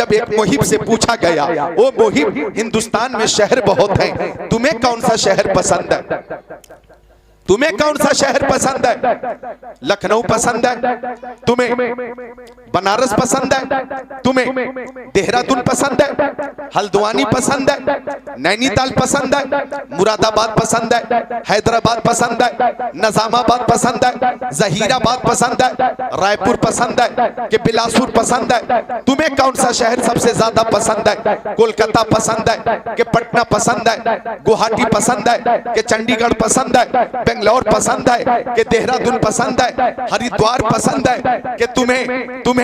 जब एक मुहिब से पूछा गया, ओ मुहिब, हिंदुस्तान में शहर बहुत हैं, तुम्हें कौन सा शहर पसंद है? तुम्हें कौन सा शहर पसंद है? लखनऊ पसंद है? तुम्हें बनारस पसंद है? तुम्हें देहरादून पसंद है? हल्द्वानी पसंद है? नैनीताल पसंद है? मुरादाबाद पसंद है? हैदराबाद पसंद है? निजामाबाद पसंद है? जहीराबाद पसंद है? रायपुर पसंद है कि बिलासपुर पसंद है? तुम्हें कौन सा शहर सबसे ज्यादा पसंद है? कोलकाता पसंद है कि पटना पसंद है? गुवाहाटी पसंद है कि चंडीगढ़ पसंद है? बेंगलोर पसंद है कि देहरादून पसंद है? हरिद्वार पसंद है कि तुम्हें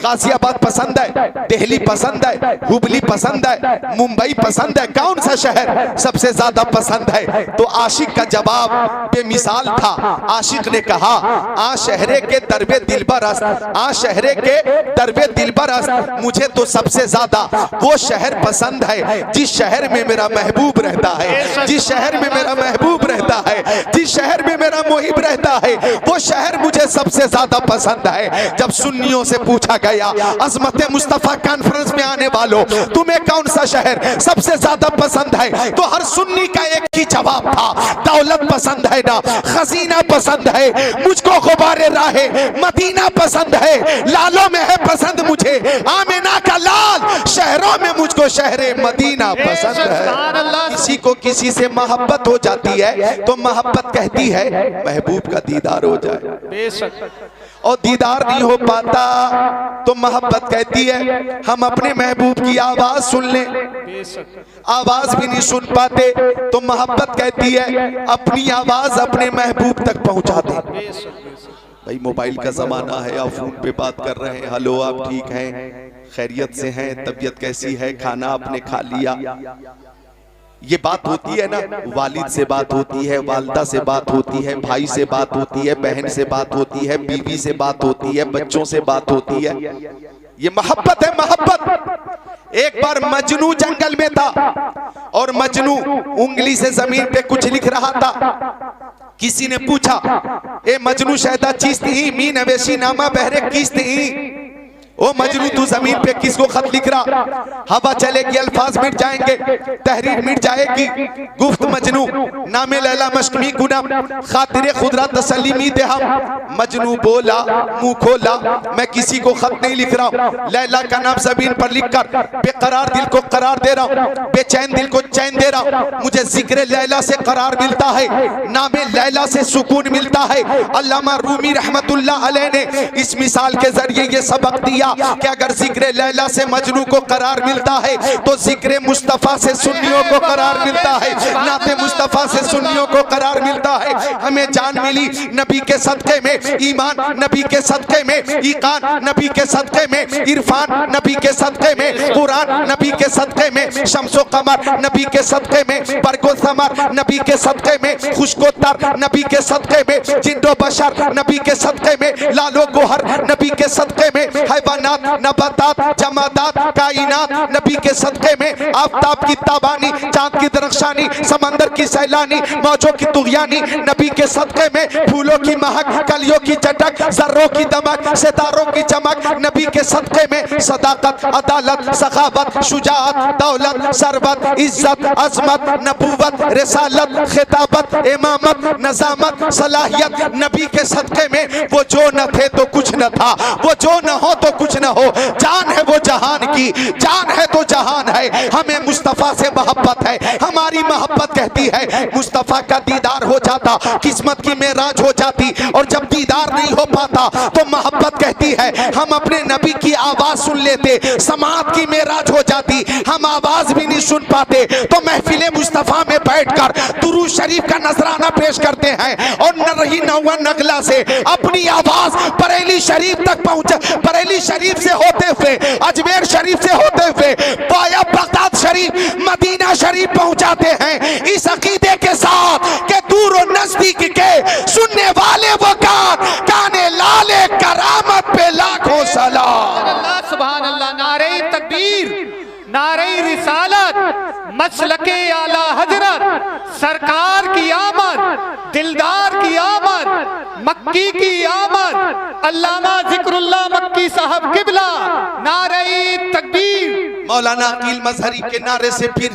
गाजियाबाद पसंद है? दिल्ली पसंद है? हुबली पसंद है? मुंबई पसंद है? कौन सा शहर सबसे ज्यादा पसंद है? तो आशिक का जवाब बेमिसाल था। आशिक ने कहा, आ शहरे के दरबे दिलबरस, आ शहरे के दरबे दिलबरस, मुझे तो सबसे ज्यादा वो शहर पसंद है जिस शहर में मेरा महबूब रहता है, जिस शहर में मेरा महबूब रहता है, जिस शहर में मेरा मुहिब रहता है, वो शहर मुझे सबसे ज्यादा पसंद है। जब सुन्नियों से पूछा गया, अजमत मुस्तफा कॉन्फ्रेंस में आने वालों, तुम्हें कौन सा शहर सबसे ज्यादा पसंद है, तो हर सुन्नी का एक ही जवाब था, दौलत पसंद है ना, खजीना पसंद है, मुझको गुबारे राहे मदीना पसंद है, लालों में है पसंद मुझे आमिना का लाल, शहरों में मुझको शहरे मदीना पसंद है। किसी को किसी से मोहब्बत हो जाती है तो मोहब्बत कहती है महबूब का दीदार हो जाए, और दीदार नहीं हो पाता तो मोहब्बत कहती है हम अपने महबूब की आवाज सुन लें। आवाज भी नहीं सुन पाते तो मोहब्बत कहती है अपनी आवाज अपने महबूब तक पहुंचा दे। भाई मोबाइल का जमाना है, आप फोन पे बात कर रहे हैं, हेलो आप ठीक हैं, खैरियत से हैं, तबीयत कैसी है, खाना आपने खा लिया, ये बात होती है ना। वालिद से बात होती है, वालदा से बात होती है, भाई से बात होती है, बहन से बात होती है, बीवी से बात होती है, बच्चों से बात होती है, ये मोहब्बत है, मोहब्बत। एक बार मजनू जंगल में था और मजनू उंगली से जमीन पे कुछ लिख रहा था। किसी ने पूछा, ए मजनू शहदा चीज ही मी नवेशी नामा बहरे किस्त ही, ओ मजनू तू जमीन पे किसको खत लिख रहा? हवा चलेगी अल्फाज मिट जाएंगे, तहरीर मिट जाएगी, गुफ्त मजनू नामे लैला मशकमी गुना खातिरे खुदरा तसलीमी दे हम। मजनू बोला मुंह खोला, मैं किसी को खत नहीं लिख रहा, लैला का नाम जमीन पर लिखकर बेकरार दिल को करार दे रहा हूँ, बेचैन दिल को चैन दे रहा हूँ। मुझे जिक्र लैला से करार मिलता है, नामे लैला से सुकून मिलता है। अल्लामा रूमी रहमतुल्लाह अलैह ने इस मिसाल के जरिए ये सबक दिया कि अगर जिक्र लैला से मजनू को करार मिलता है तो जिक्र मुस्तफा से सुन्नियों को करार मिलता है, नाते मुस्तफा से सुन्नियों को करार मिलता है। हमें जान मिली नबी के सदके में, ईमान नबी के सदके में, ईकान नबी के सदके में, इरफान नबी के सदके में, कुरान नबी के सदके में, शम्सो कमर नबी के सदके में, बरको समर नबी के सदके में, खुशकोतर नबी के सदके में, जिंदो बशर नबी के सदके में, लालो गोहर नबी के सदके में, हैवानात नबातात जमादात कायनात नबी के सदके में, आफताब की ताबानी चांद की दरख्शानी समंदर की सैलानी मौजों की तुगयानी नबी के सदके में, फूलों की महक कलियों की चटक जर्रों की दमक सितारों की चमक नबी के सदके में, सदाकत अदालत सखावत शुजाअत दौलत सरबत इज्जत अजमत नबूवत रिसालत खिताबत इमामत नजामत सलाहियत नबी के सदके में। वो जो न थे तो कुछ न था, वो जो न हो तो कुछ न हो, जान है वो जहान की, जान है तो जहान है। हमें मुस्तफा से मोहब्बत है, हमारी मोहब्बत कहती है मुस्तफा का दीदार हो जाता किस्मत की मेराज हो जाती, और जब दीदार नहीं हो पाता तो मोहब्बत कहती है हम अपने नबी की आवाज सुन लेते, समात की मेराज हो जाती। हम आवाज भी नहीं सुन पाते तो महफिले मुस्तफा में बैठकर दुरूद शरीफ का नजराना पेश करते हैं, और न रही नौवा नगला से अपनी आवाज बरेली शरीफ तक पहुंचे, बरेली शरीफ से होते हुए अजमेर शरीफ से होते हुए वाया बगदाद शरीफ मदीना शरीफ पहुंचाते हैं, इस अकीदे के साथ कि दूर और नजदीक के सुनने वाले वो काने लाले करामत पे लाखों सलाम। सुभान अल्लाह। नारे तकबीर, नारे रिसालत, मसलके आला हजरत, सरकार की आमद, दिलदार की आमद, मक्की की आमद, अल्लामा जिक्रुल्लाह मक्की साहब किबला। नारे तकबीर, मौलाना अकील मजहरी के नारे से फिर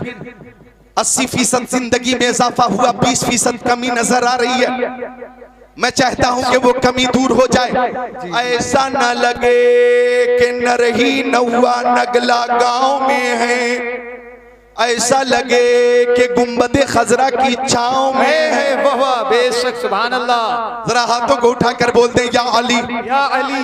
80% जिंदगी में इजाफा हुआ, 20% कमी नजर आ रही है। मैं चाहता हूं कि वो कमी दूर हो जाए। ऐसा न लगे कि नरही नौवा नगला गांव में है, ऐसा लगे कि गुंबदे खजरा की छांव में है। वाह बेशक सुभान अल्लाह। जरा हाथों को उठाकर बोल दे या अली, या अली।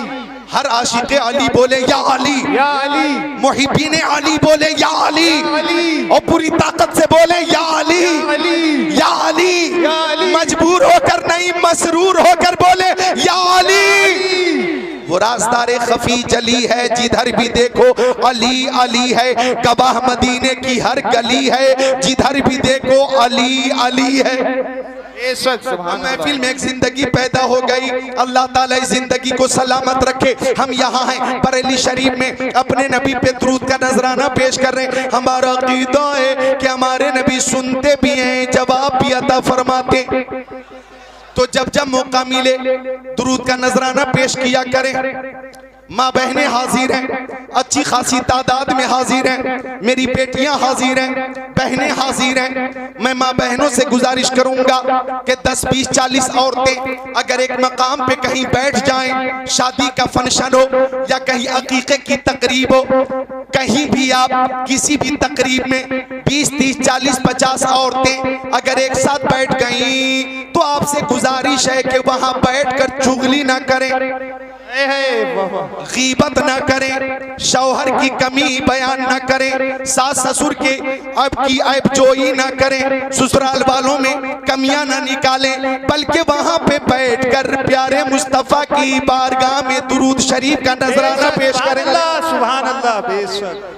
हर आशिक़े अली बोले या अली, या अली। मुहिब्बीन अली बोले या अली, अली। और पूरी ताकत से बोले या अली, अली। या अली, या अली। मजबूर होकर नहीं मसरूर होकर बोले या अली। वो राज़दारे खफी जली है, जिधर भी देखो अली अली है। गवाह मदीने की हर गली है, जिधर भी देखो अली अली है। महफिल में एक जिंदगी पैदा हो गई। अल्लाह ताला इस जिंदगी को सलामत रखे। हम यहाँ हैं बरेली शरीफ में, अपने नबी पे दुरूद का नजराना पेश कर रहे हैं। हमारा अकीदा है कि हमारे नबी सुनते भी हैं, जवाब भी अता फरमाते। तो जब जब मौका मिले दुरूद का नजराना पेश किया करें। माँ बहनें हाजिर हैं, अच्छी खासी तादाद में हाजिर हैं, मेरी बेटियां हाजिर हैं, बहनें हाजिर हैं। मैं माँ बहनों से गुजारिश करूंगा कि 10, 20, 40 औरतें अगर एक मकाम पे कहीं बैठ जाएं, शादी का फंक्शन हो या कहीं अकीके की तकरीब हो, कहीं भी आप किसी भी तकरीब में 20, 30, 40, 50 औरतें अगर एक साथ बैठ गई तो आपसे गुजारिश है कि वहां बैठकर चुगली ना करें, गीबत न करें, शौहर की कमी बयान न करें, सास ससुर के अब की ऐबजोई न करें, ससुराल वालों में कमियां न निकालें, बल्कि वहां पे बैठकर प्यारे मुस्तफा की बारगाह में दुरूद शरीफ का नजराना पेश करें। सुभान अल्लाह। बेशक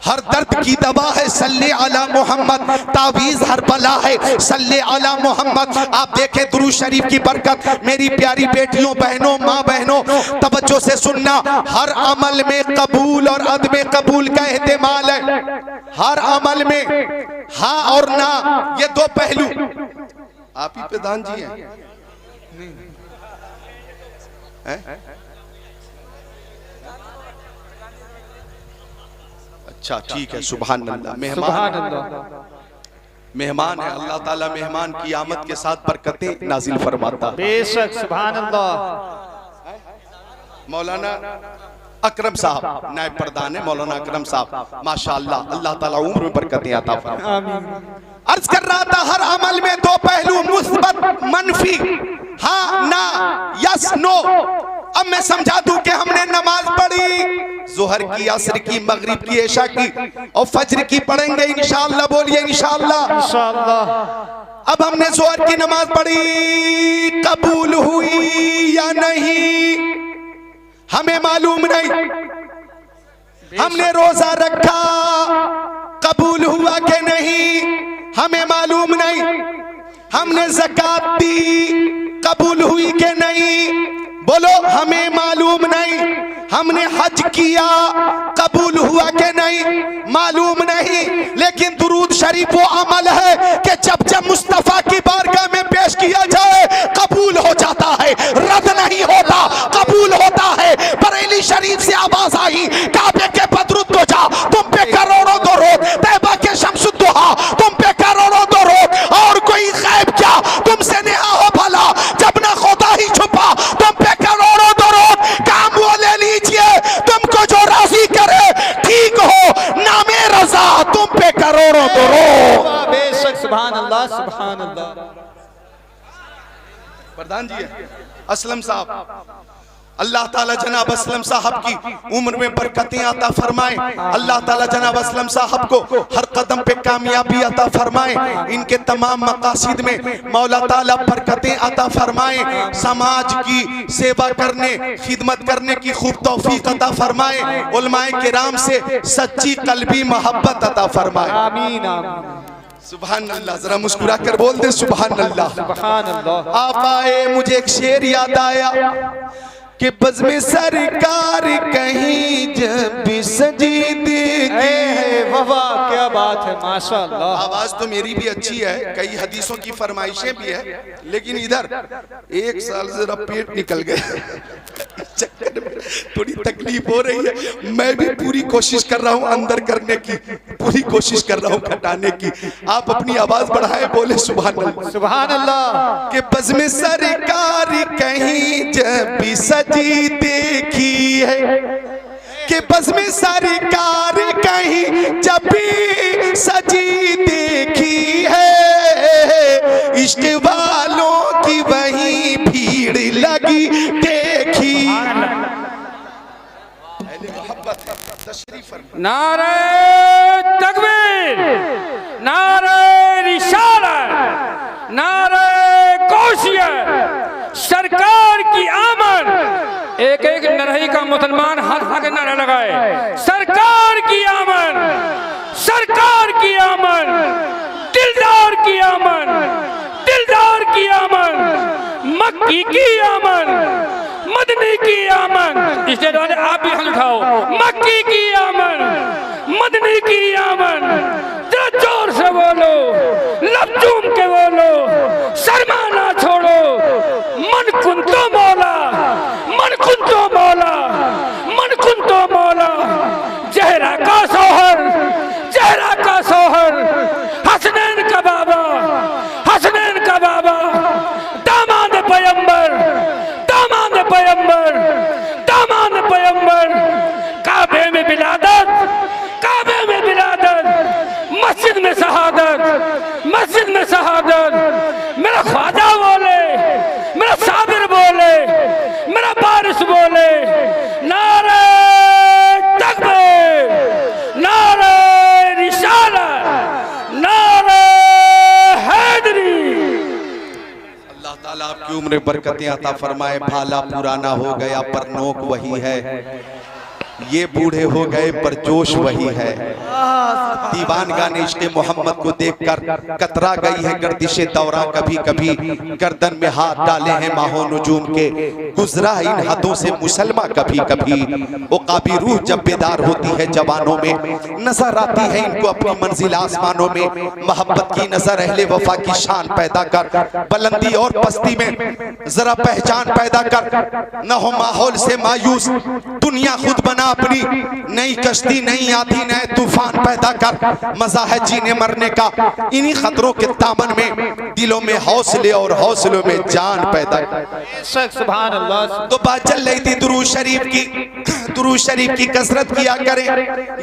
हर दर्द की दवा है सल्ले अला मोहम्मद, तावीज़ हर बला है सल्ले अला मोहम्मद। आप देखें दुरूद शरीफ की बरकत। मेरी प्यारी बेटियों, बहनों, माँ बहनों, तवज्जो से सुनना। हर अमल में कबूल और अदम कबूल का एहतिमाल है। हर अमल में हाँ और ना, ये दो पहलू। आप ही प्रधान जी हैं? अच्छा ठीक है, सुभान अल्लाह। मेहमान है, अल्लाह ताला मेहमान की आमद के साथ बरकतें नाजिल फरमाता। बेशक सुभान अल्लाह। मौलाना अकरम साहब नायब प्रधान है, मौलाना अकरम साहब माशाअल्लाह, अल्लाह ताला उम्र में बरकतें अता फरमाए। अर्ज कर रहा था हर अमल में दो पहलू, मुस्बत मनफी, हाँ ना, यस नो। अब मैं समझा दूं कि हमने नमाज पढ़ी जोहर की, असर की, मगरिब की, इशा की और फज्र की पढ़ेंगे इंशाअल्लाह। बोलिए इंशाअल्लाह। इंशाअल्लाह। अब हमने जोहर की नमाज पढ़ी, कबूल हुई या नहीं हमें मालूम नहीं। हमने रोजा रखा, कबूल हुआ कि नहीं हमें मालूम नहीं। हमने ज़कात दी, कबूल हुई कि नहीं बोलो हमें मालूम नहीं। हमने हज किया, कबूल हुआ कि नहीं मालूम नहीं। लेकिन दुरूद शरीफ वो अमल है कि जब जब मुस्तफा की बारगाह में पेश किया जाए कबूल हो जाता है, रद्द नहीं होता, कबूल होता है। बरेली शरीफ से आवाज आई, काबे के बदरुद तो जा, तुम पे करोड़ों दरूद, तैबा के शम्सुद्दुहा तुम पे करोड़ों दरूद, और कोई गैब क्या तुमसे नेहा हो भला, जब ना खुदा ही छुपा तुम पे करोड़ों दरूद। काम वो ले लीजिए तुमको जो राजी करे, ठीक हो नामे रजा तुम पे करोड़ों दरूद। बेशक सुभान अल्लाह, सुभान अल्लाह। प्रधान जी है असलम साहब, अल्लाह ताला जनाब असलम साहब की उम्र में बरकतें अता फरमाए। अल्लाह ताला जनाब असलम साहब को हर कदम पे कामयाबी अता फरमाए। इनके तमाम मकासिद में मौला ताला बरकतें अता फरमाए। समाज की सेवा करने, खिदमत करने की खूब तौफीक अता फरमाए। उलमाए किराम से सच्ची कल्बी मोहब्बत अता फरमाए। आमीन आमीन। सुभान अल्लाह। जरा मुस्कुरा कर बोल दे सुभान अल्लाह। सुभान अल्लाह। आप आए मुझे एक शेर याद आया कि बज़्म सरकार कहीं जब भी सजी देगी। वाह क्या बात है, माशाअल्लाह। आवाज तो मेरी भी अच्छी है, कई हदीसों की फरमाइशें भी है, लेकिन इधर एक साल जरा पेट निकल गए। चक्कर में थोड़ी तकलीफ हो रही है। मैं भी पूरी कोशिश कर रहा हूँ अंदर करने की, पूरी कोशिश कर रहा हूँ घटाने की। आप अपनी आवाज बढ़ाए, बोले सुभान अल्लाह। सुभान अल्लाह। के बज़ में सरकार कहीं जब भी सजी देखी है, के बज़ में सरकार कहीं जब भी सजी देखी है, इश्क वालों की वहीं भीड़ लगी देखी। नारे तकबीर, नारे रिसालत, नारे गौसियत, सरकार की आमद। एक एक नरही का मुसलमान हाथ आगे नारा लगाए, सरकार की आमद, सरकार की आमद, दिलदार की आमद, दिलदार की आमद, मक्की की आमद, मदनी की आमद। इसलिए वाले आप भी हाथ उठाओ, मक्की की आमद, मदनी की आमद। जरा जोर से बोलो, लब चूम के बोलो, शर्मा ना छोड़ो। मन कुंतो मौला, मन कुंतो मौला, मन कुंतो मौला। जहरा का सोहर, जहरा का सोहर, हसनैन का बाबा, हसनैन का बाबा, दामाद पैगंबर, दामाद पैगंबर, दामाद पैगंबर। काबे में बिलादत, काबे में बिलादत, मस्जिद में शहादत, मस्जिद में शहादत। मेरा ख्वाजा बोले, मेरा साबिर बोले, मेरा बारिश बोले, नारे तकबीर, नारे रिसालत, नारे हैदरी। अल्लाह ताला आपकी उम्र बरकतें अता फरमाए। भाला पुराना हो गया पर नोक वही है, ये बूढ़े हो गए पर जोश वही है। दीवानगा ने इश्क़ मोहम्मद को देखकर कतरा गई है गर्दिशे दौरा। कभी कभी गर्दन में हाथ डाले हैं माहो नजूम के, गुजरा इन हदों से मुसलमा कभी कभी। उक़ाबी रूह जब बेदार होती है जवानों में, नजर आती है इनको अपनी मंजिल आसमानों में। मोहब्बत की नजर अहले वफा की शान पैदा कर, बुलंदी और पस्ती में जरा पहचान पैदा कर। न हो माहौल से मायूस, दुनिया खुद बना अपनी, नई कश्ती नई आधी नए तूफान पैदा कर। मजा है जीने मरने का इन्हीं खतरों के दामन में, दिलों में हौसले और हौसलों में जान पैदा कर। सुभान अल्लाह। तो बात चल रही थी दुरूद शरीफ की। दुरूद शरीफ की कसरत किया करें।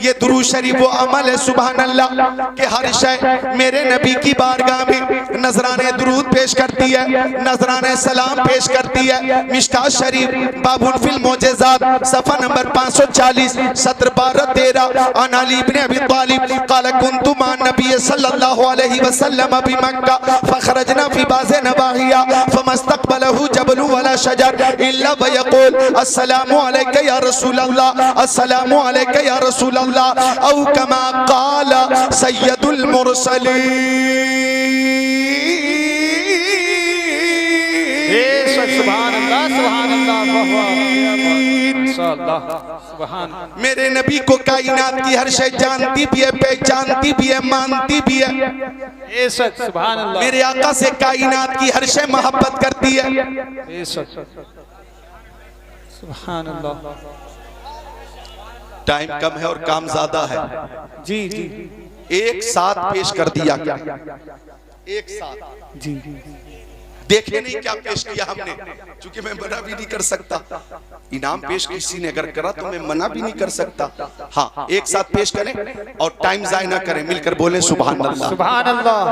ये दुरूद शरीफ वो अमल है सुभान अल्लाह के हर शय मेरे नबी की बारगाह में नजराने दुरूद पेश करती है, नजराने सलाम पेश करती है। मिशकात शरीफ बाबुल फिल मोजेज़ात सफ़ा नंबर 540 सत्र 12-13। अन अली इब्न अबी तालिब क़ाल कुन्तु मअन नबी सल्लल्लाहु अलैहि वसल्लम बि मक्का फ़ख़रजना फ़ी बाज़ि नवाहिया फ़मस्तक़बलहु जबलुन वला शजर इल्ला व यक़ूल अस्सलामु अलैका या रसूल अल्लाह, अस्सलामु अलैका या रसूल अल्लाह। औ कमा क़ाल सय्यदुल मुरसलीन। सुभान अल्लाह, सुभान अल्लाह। मेरे नबी को कायनात की हर शय जानती भी है, पहचानती भी है, मानती भी है। सुभान अल्लाह। मेरे आका से कायनात की हर शय मोहब्बत करती है। सुभान अल्लाह। टाइम कम है और काम ज्यादा है। जी जी एक साथ पेश कर दिया क्या? एक साथ जी। देखे नहीं क्या पेश किया हमने, क्योंकि मैं मना भी नहीं कर सकता। इनाम पेश किसी ने अगर करा तो मैं मना भी नहीं कर सकता। हाँ, एक साथ पेश करें और टाइम जाया ना करें, मिलकर बोले सुभान अल्लाह, सुभान अल्लाह।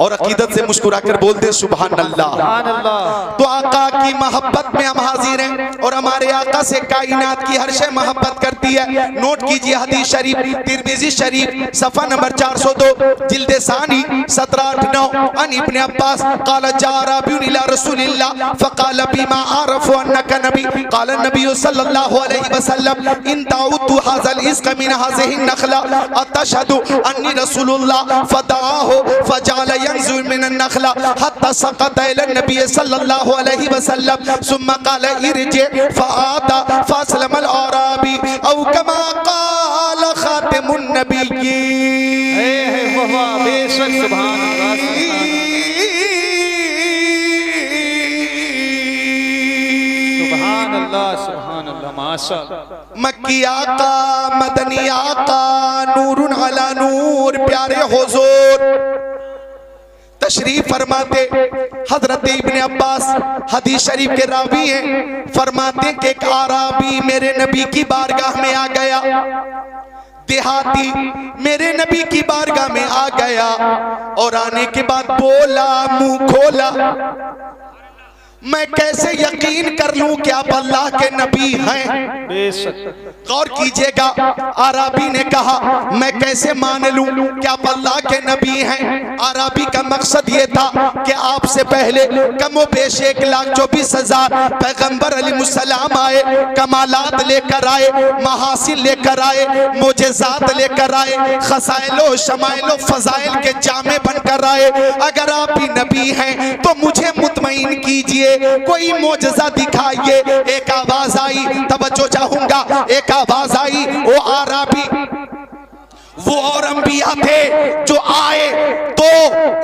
और अकीदत से मुस्कुरा कर बोल दे सुभान अल्लाह। सुभान अल्लाह। तो आका की मोहब्बत में हम हाजिर हैं और हमारे आका से कायनात की हर शय मोहब्बत करती है। नोट कीजिए हदीस शरीफ तिरमिज़ी शरीफ सफ़ा नंबर 402 जिल्द सानी 17-8-9। अन इब्न अब्बास क़ाल जा इला रसूलिल्लाह फ़क़ाल बिमा आरफ़ु अन्नका नबी क़ाल नबी सल्लल्लाहु अलैहि वसल्लम इन दाऊतु हाज़ल इस्क़ मिन हाज़िहि नख़ला अतशहदु अन्नी रसूलुल्लाह फ़दआहु फ़जअल यंज़ुर मिन नख़ला हत्ता सक़त इला नबी सल्लल्लाहु अलैहि वसल्लम सुम्मा क़ाल इरजि फ़आता फ़अस्लमल अराबी औ कमा क़ाल ख़ातिमुन नबिय्यीन। बेशक सुभान अल्लाह। सुभान अल्लाह, सुभान माशाअल्लाह। मक्की आका, मदनी आका, नूरुन अला नूर, प्यारे हुजूर तशरीफ फरमाते। हजरत इब्ने अब्बास हदीस शरीफ के रावी हैं, फरमाते कि एक आराबी मेरे नबी की बारगाह में आ गया, देहाती मेरे नबी की बारगाह में आ गया और आने के बाद बोला, मुंह खोला, मैं कैसे यकीन कर लूं कि आप अल्लाह के नबी हैं। गौर कीजिएगा, आराबी ने कहा मैं कैसे मान लूं कि आप अल्लाह के नबी हैं। आराबी का मकसद ये था कि आपसे पहले कमो बेश 1,24,000 पैगंबर अलैहिस्सलाम आए, कमालात लेकर आए, महासिल लेकर आए, मोजेजात लेकर आए, खसाइलो शमाइलो फजाइल के जामे बनकर आए। अगर आप ही नबी हैं तो मुझे मुतमईन कीजिए, कोई मोजज़ा दिखाइए। एक आवाज आई, तवज्जो चाहूंगा, एक आवाज आई, वो आराबी वो और अंबिया थे जो आए तो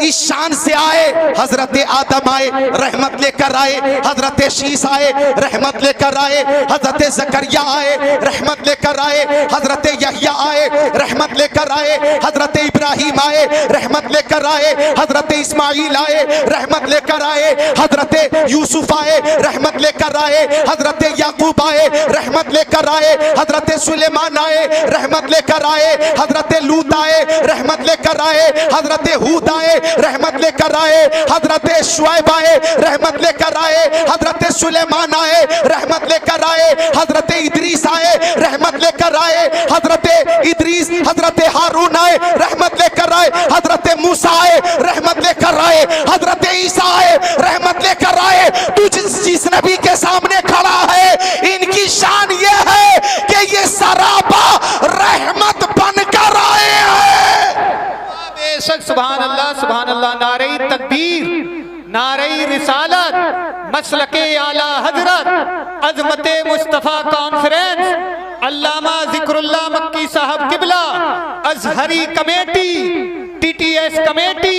इस शान से आए, हजरत आदम आए रहमत लेकर आए, हजरत शीस आए रहमत लेकर आए, हजरत जकरिया आए रहमत लेकर आए, हजरत यहया आए रहमत लेकर आए, हजरत इब्राहिम आए रहमत लेकर आए, हजरत इस्माइल आए रहमत लेकर आए, हजरत यूसुफ आए रहमत लेकर आए, हजरत याकूब आए रहमत लेकर आए, हजरत सुलेमान आए रहमत लेकर आए, हजरत लूत आए रहमत लेकर आए, हजरत हूद आए रहमत लेकर आए, हजरत शुएब आए रहमत लेकर आए, हजरत सुलेमान आए रहमत लेकर आए, हजरत इदरीस आए रहमत लेकर आए, हजरत इदरीस हजरत हारून आए रहमत लेकर आए, हजरत मूसा आए रहमत लेकर आए, हजरत ईसा आए रहमत लेकर आए। तू जिस नबी के सामने खड़ा है, इनकी शान ये है कि ये सरापा रहमत बनकर आए हैं। बेशक सुभान अल्लाह, सुभान अल्लाह। नारे तकबीर, नारे रिसालत, मसलके आला हजरत, अजमते मुस्तफा कॉन्फ्रेंस, अल्लामा जिक्रुल्लाह मक्की साहब किबला, अजहरी कमेटी, टीटीएस कमेटी,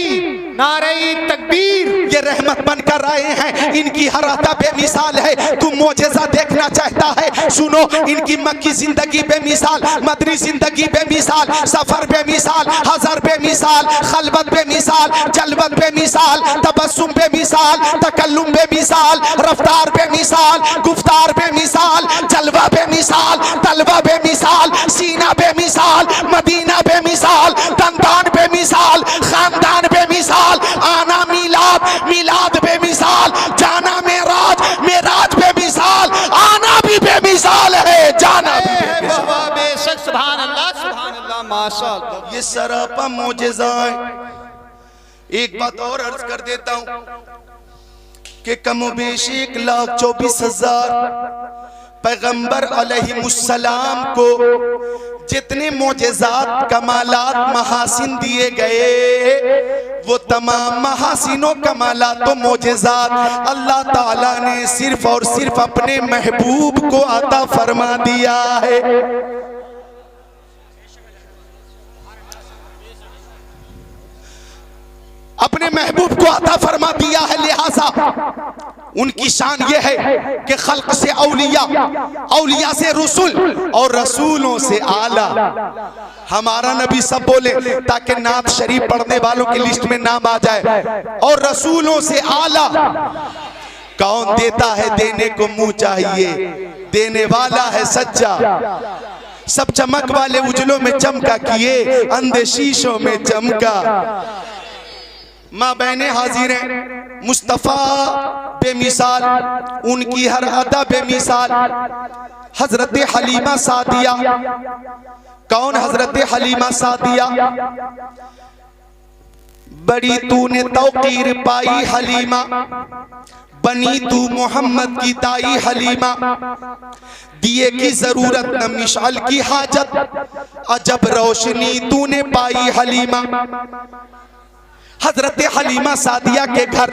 नारे तकबीर, ये रहमत बनकर आए हैं। इनकी हर अता बेमिसाल है। तू मोजेज़ा देखना चाहता है, सुनो, इनकी मक्की जिंदगी बेमिसाल, मदनी जिंदगी बेमिसाल, सफर बेमिसाल, हज़र बेमिसाल, खलबत बेमिसाल, जलवत बेमिसाल, तबस्सुम बेमिसाल, तकल्लुम बेमिसाल, रफ्तार बेमिसाल, गुफ्तार बेमिसाल, जलवा बेमिसाल, तलवा बेमिसाल, सीना बेमिसाल, मदीना बेमिसाल, दंदान बेमिसाल, खानदान बेमिसाल, आना मिलाद, मिलाद बेमिसाल, जाना मेराज, मेराज बेमिसाल, आना भी बेमिसाल है, जाना भी बेमिसाल। बेशक सुभान अल्लाह, सुभान अल्लाह, माशाअल्लाह। ये सरापा मोजेज़ा है। एक बात और अर्ज कर देता हूं कि कमोबेश 1,24,000 पैगंबर अलैहिमुस्सलाम को जितने मोजेज़ात, कमालात, महासिन दिए गए, वो तमाम महासिनों, कमालात, मोजेज़ात अल्लाह ताला ने सिर्फ और सिर्फ अपने महबूब को अता फरमा दिया है। अपने महबूब को अता फरमा दिया है, लिहाजा उनकी शान ये है कि खल्क से औलिया, औलिया से रसूल और रसूलों से आला। हमारा नबी सब बोले ताकि नात शरीफ पढ़ने वालों की लिस्ट में नाम आ जाए। और रसूलों से आला कौन देता है, देने को मुंह चाहिए, देने वाला है सच्चा। सब चमक वाले उजलों में चमका किए, अंधे शीशों में चमका। माँ बहने हाजिर हैं, मुस्तफ़ा बेमिसाल, उनकी हर अदा बेमिसाल। हजरत हलीमा सादिया, कौन हजरत हलीमा सादिया? बड़ी तूने तौकीर पाई हलीमा, बनी तू मोहम्मद की ताई हलीमा। दिए की जरूरत न मिशाल की हाजत, अजब रोशनी तूने पाई हलीमा। हजरत हलीमा सादिया के घर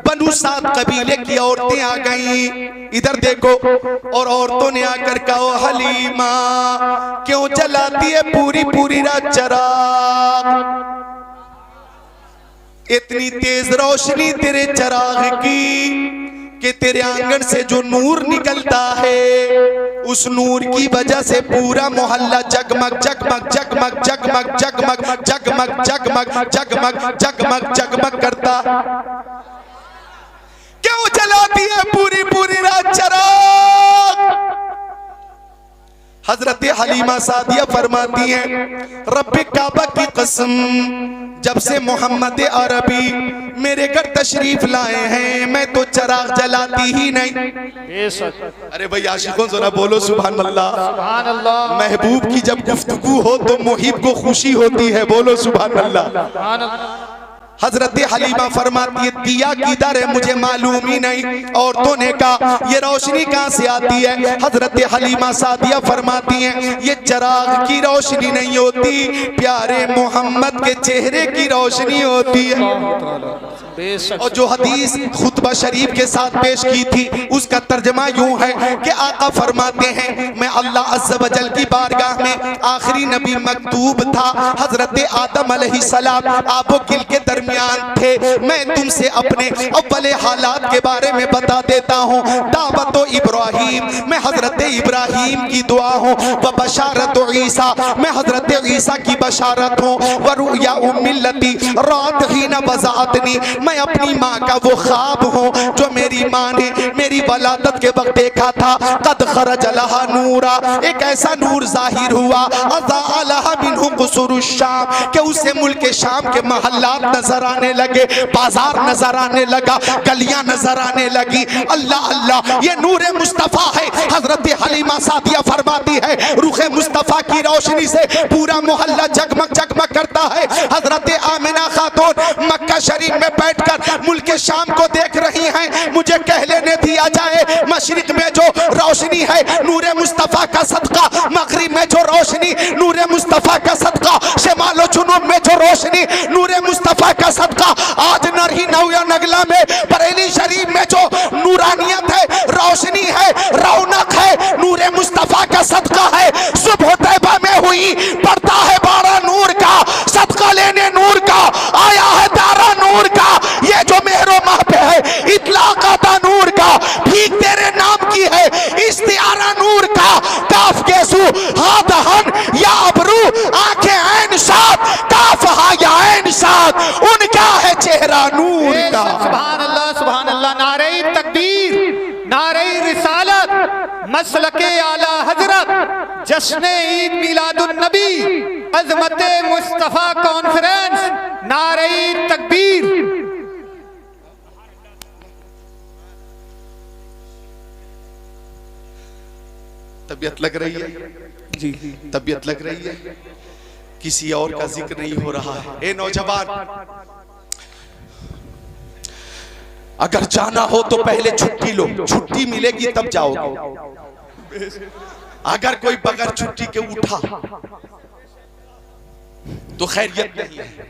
बनु साद कबीले की औरतें आ गईं। इधर देखो, और औरतों ने आकर कहा, हलीमा क्यों जलाती है पूरी पूरी रात चराग, इतनी तेज रोशनी तेरे चराग की, कि तेरे आंगन से जो नूर निकलता है उस नूर की वजह से पूरा मोहल्ला जगमग जगमग जगमग जगमग जगमग जगमग जगमग जगमग जगमग जगमग करता। क्यों जलाती है पूरी पूरी रात चराग? हजरत हलीमा सादिया फरमाती हैं, रब्बे काबा की कसम, जब से मोहम्मद अरबी मेरे घर तशरीफ लाए हैं मैं तो चराग जलाती ही नहीं। अरे भाई आशिकों जरा बोलो सुभान अल्लाह। सुभान अल्लाह। महबूब की जब गुफ्तगू हो तो मुहिब को खुशी होती है, बोलो सुभान अल्लाह। सुभान अल्लाह। हजरत हलीमा फरमाती है, दिया किधर है मुझे मालूम ही नहीं। औरतों ने कहा ये रोशनी कहां से आती है? हजरत हलीमा सादिया फरमाती हैं, ये चराग की रोशनी नहीं होती, प्यारे मोहम्मद के चेहरे की रोशनी होती है। और जो हदीस खुतबा शरीफ के साथ पेश की थी उसका तर्जमा यूं है कि आका फरमाते हैं, मैं अल्लाह अज़्ज़ व जल की बारगाह में आखिरी नबी मकतूब था, हजरत आदम अलैहिस्सलाम आबो गिल के दरमियान थे। मैं तुमसे अपने अव्वले हालात के बारे में बता देता हूँ। दावतो इब्राहीम, मैं हजरत इब्राहीम की दुआ हूँ। व बशारत ईसा, मैं हजरत ईसा की बशारत हूँ। व रुया उम्मिलती रात ही न वज़ाअतनी, मैं अपनी माँ का वो ख्वाब हूँ जो मेरी माँ ने मेरी वलादत के वक्त देखा था। कद खरज लहा नूरा, एक ऐसा नूर जाहिर हुआ, अज़ा लहा मिन्हु कुसूरुश शाम, कि उससे मुल्क शाम के महल्लात नजर आने लगे, बाजार नजर आने लगा, गलियां नजर आने लगी। अल्लाह अल्लाह, ये नूरे मुस्तफा है। हजरत हलीमा सादिया फरमाती है, रुखे मुस्तफा की रोशनी से पूरा मोहल्ला जगमग जगमग करता है। हजरत आमिना खातून मक्का शरीफ में बैठकर मुल्क शाम को देख रही हैं। मुझे कह लेने दिया जाए, मशरिक में जो रोशनी है नूरे मुस्तफा का सदका, मगरिब में जो रोशनी नूरे मुस्तफा का सदका, शिमाल और जुनूब में जो रोशनी नूरे मुस्तफा का सदका, आज नरही नौया नगला में बरेली शरीफ में जो नूरानियत है, रोशनी है, रौनक है, नूरे मुस्तफा का सदका है। सुबह तैबा में हुई, पड़ता है बारा नूर का, सदका लेने नूर का, आया है दारा नूर का, ये जो मेहरो माह पे है इतलाक आता नूर का, भीख तेरे नाम की है इस्तिआरा नूर का। काफ केसू हाथ हन या अबरू, आंखें ऐन साथ, काफ हा या ऐन साथ, उनका है चेहरा नूर का। सुभान अल्लाह, सुभान अल्लाह। नारे तकबीर, नारे रिसालत, मसलके आला हजरत, जश्न ईद मिलादुन नबी, अजमत मुस्तफा कॉन्फ्रेंस, नारे तकबीर। तबीयत लग रही है जी, तबीयत लग रही है, किसी और का जिक्र नहीं हो रहा है। ए नौजवान, अगर जाना हो तो पहले छुट्टी लो, छुट्टी मिलेगी तब जाओगे। अगर कोई बगैर छुट्टी के उठा तो खैरियत नहीं है।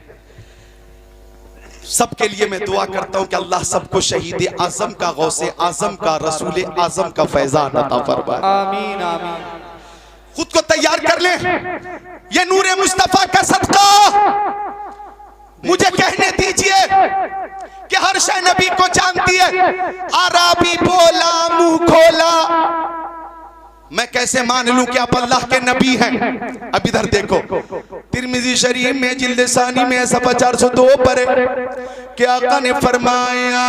सबके लिए मैं दुआ करता हूं कि अल्लाह सबको शहीद आजम का, गौसे आजम का, रसूल आजम का फैजान अता फरमाए। आमीन आमीन। खुद को तैयार कर ले, ये नूरे मुस्तफा का सदका। मुझे कहने दीजिए कि हर शय नबी को जानती है। अरबी बोला मुंह खोला, मैं कैसे मान लूं कि आप अल्लाह के नबी हैं? अब इधर देखो, तिरमिजी शरीफ में जिल्द सानी में 402 पर कि आका ने फरमाया,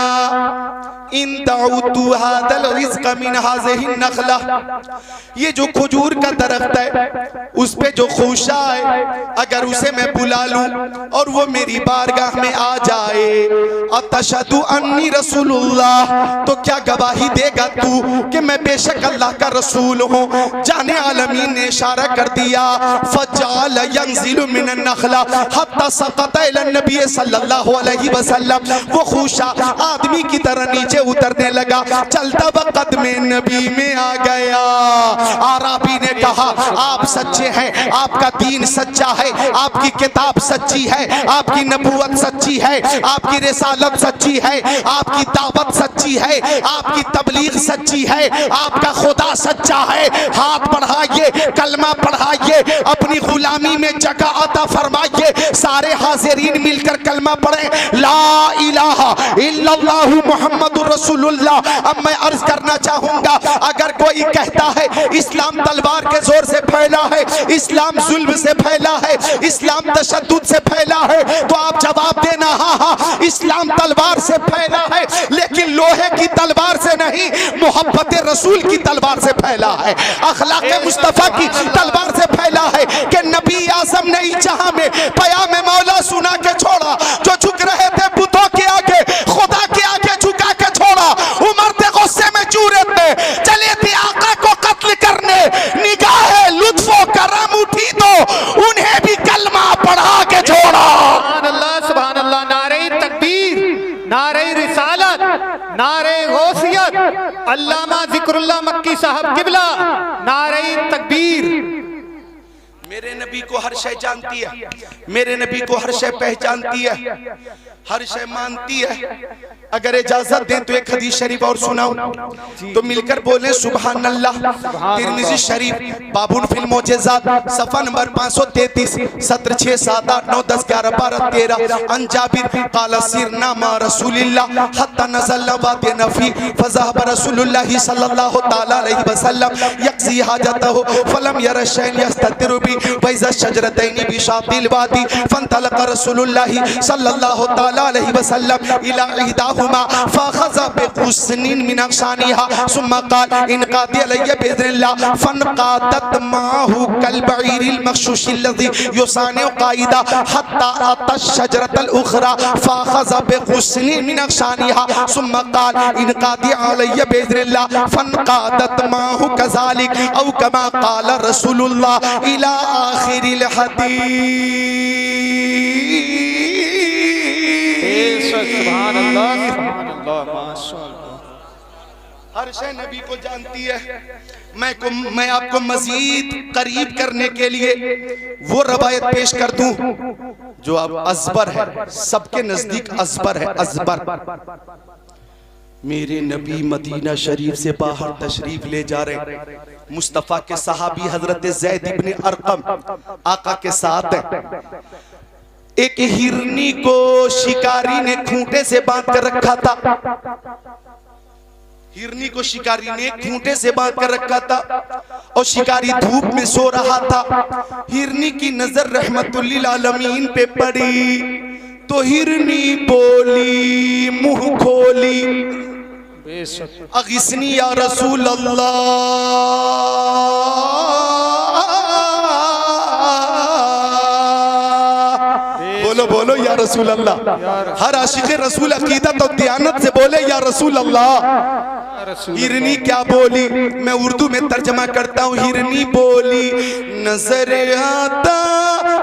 इन दाउतु हादल रिज़्क़ मिन हाज़िहि नखला, ये जो खजूर का दरख्त है उस पे जो खुशा है, अगर उसे मैं बुला लूं और वो मेरी बारगाह में आ जाए, अतशहदु अन्नी रसूलुल्लाह, तो क्या गवाही देगा तू कि मैं बेशक अल्लाह का रसूल हूँ? जाने आलमीन ने इशारा कर दिया, फजाल यंजिलु मिनन नखला हत्ता सक़ता इला नबी सल्लल्लाहु अलैहि वसल्लम, वो खुशा आदमी की तरह नीचे उतरने लगा, चलता वक्त में नबी में आ गया। आराबी ने कहा, आप सच्चे हैं, आपका दीन सच्चा है, आपकी किताब सच्ची है, आपकी नबूवत सच्ची है, आपकी रिसालत सच्ची है, आपकी दावत सच्ची है, आपकी तबलीग सच्ची है, आपका खुदा सच्चा है। हाथ बढ़ाइए, कलमा पढ़ाइए, अपनी गुलामी में जगह अता फरमाइए। सारे हाजिरीन मिलकर कलमा पढ़ें, ला इलाहा इल्लल्लाहु मुहम्मदुर रसूलुल्लाह। अब मैं अर्ज करना चाहूंगा, अगर कोई कहता है इस्लाम तलवार के जोर से फैला है, इस्लाम जुल्म से फैला है, इस्लाम तशद्दुद से फैला है, तो आप जवाब देना हाँ हाँ इस्लाम तलवार से फैला है, लेकिन लोहे की तलवार से नहीं, मोहब्बत रसूल की तलवार से फैला है, अखलाक मुस्तफा की तलवार से फैला है कि नबी आज़म ने जहां में पयाम मौला सुना के छोड़ा, जो झुक रहे थे बुतों के आगे, खुदा के आगे झुका के छोड़ा। उमर थे गुस्से में चूरत में चले थे आका को कत्ल करने, निगाहे लुत्फो करम उठी तो उन्हें भी कलमा पढ़ा के छोड़ा। सुभान अल्लाह, नारे तकबीर, नारे रिसालत, नारे गौसियत, अल्लामा जिक्रुल्लाह मक्की साहब किबला, नारे तकबीर। मेरे नबी को हर शय जानती है, मेरे नबी को हर शय पहचानती है, हर शय मानती है। अगर इजाजत दें तो एक हदीस शरीफ और सुनाऊं, तो मिलकर बोले सुभान अल्लाह। तिरमिज़ी शरीफ बाबुन फिल मोजेज़ात सफ़ा नंबर 533, सत्र 6 7 8 9 10 11 12 13। अन जाबिर क़ाल सिरना मा रसूलिल्लाह हत्ता नज़लना वादी नफ़ी फ़ज़हब रसूलुल्लाह सल्लल्लाहु तआला अलैहि वसल्लम यक़ज़ी हाजतहु फ़लम यरा शैअन यस्ततिरु बि वइज़ा शजरतैनि बिशातिल वादी फ़न्तलक़ रसूलुल्लाह सल्लल्लाहु तआला अलैहि वसल्लम इला इहदाहुमा फ़अख़ज़ बिग़ुस्निन मिन अग़सानिहा सुम्मा क़ाल इनक़ादी अलैया बिइज़्निल्लाह फ़नक़ादत माहु कल बईरिल मग़शूशिल लज़ी युसानिउ क़ाइदा हत्ता अता शजरतल उख़रा फ़अख़ज़ बिग़ुस्निन मिन अग़सानिहा सुम्मा क़ाल इनक़ादी अलैया बिइज़्निल्लाह फ़नक़ादत माहु कज़ालिक औ कमा क़ाल रसूलुल्लाह इला आखिरिल हदीस। सुभान अल्लाह, सुभान अल्लाह, माशाअल्लाह। हर शय नबी को जानती है। मैं आपको मजीद करीब करने के लिए वो रवायत पेश कर दूं जो अब अजबर है, सबके नजदीक अजबर है, अजबर। मेरे नबी मदीना शरीफ से बाहर तशरीफ ले जा रहे, मुस्तफ़ा के सहाबी हजरत ज़ैद इब्न अरकम आका के साथ है। एक हिरनी को शिकारी ने खूंटे से बांध कर रखा था, हिरनी को शिकारी ने खूंटे से बांध कर रखा था और शिकारी धूप में सो रहा था। हिरनी की नजर रहमतुल्लिल आलमीन पे पड़ी तो हिरनी बोली मुंह खोली, अगिस्नी या रसूल अल्लाह, बोलो बोलो या रसूल अल्लाह। हर आशिक़े रसूल अकीदत और दियानत से बोले या रसूल अल्लाह। हिरनी क्या बोली, मैं उर्दू में तर्जमा करता हूँ। हिरनी बोली नजर आता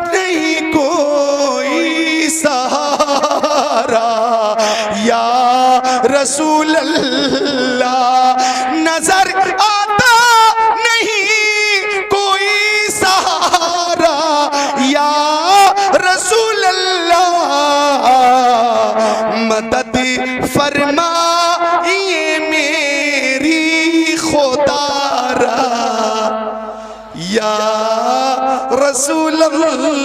नहीं कोई सहारा या रसूल अल्लाह, नजर आता नहीं कोई सहारा या रसूल अल्लाह, मदद फरमाइए मेरी खुदारा या रसूल अल्लाह।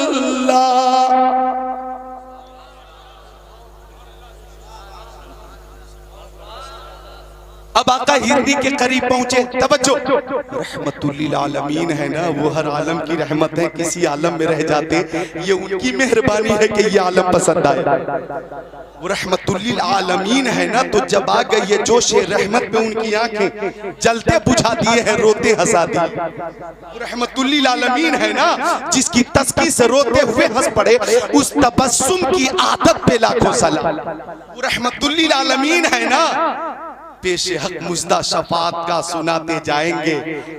अब आका हिरनी के करीब पहुंचे, तवज्जो, रहमतुल्लिल आलमीन है ना, वो हर आलम की रहमत है। किसी आलम में रह जाते, ये उनकी मेहरबानी है कि ये आलम पसंद आए। वो रहमतुल्लिल आलमीन है ना, तो जब आ गई ये जोश रहमत में उनकी आंखें जलते बुझा दिए हैं, रोते हंसा दिए। वो रहमतुल्लिल आलमीन है ना, जिसकी तस्की से रोते हुए हंस पड़े, उस तबस्सुम की आदत पे लाखों सलाम। वो रहमतुल्लिल आलमीन है ना, पेशे हक मुजदा शफात का सुनाते जाएंगे,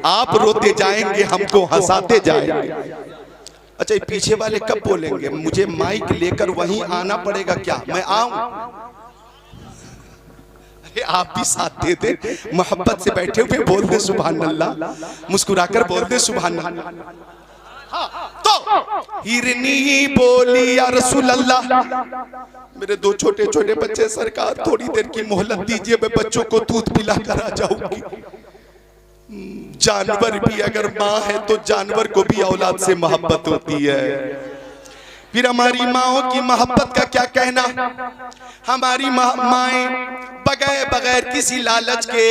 आप रोते जाएंगे, हमको हंसाते जाएंगे। अच्छा, पीछे वाले कब बोलेंगे? मुझे माइक लेकर वहीं आना पड़ेगा क्या? मैं आऊं? अरे आप भी साथ दे दे, मोहब्बत से बैठे हुए बोल दे सुभान अल्लाह, मुस्कुराकर बोल दे सुभान अल्लाह। तो हिरनी बोली या रसूल अल्लाह, मेरे दो छोटे छोटे बच्चे, सरकार थोड़ी देर की मोहलत दीजिए, मैं बच्चों को दूध पिला कर आ जाऊंगी। जानवर भी अगर माँ है तो जानवर को भी औलाद से मोहब्बत होती है। फिर हमारी माओं की मोहब्बत का क्या कहना। हमारी माएं बगैर बगैर किसी लालच के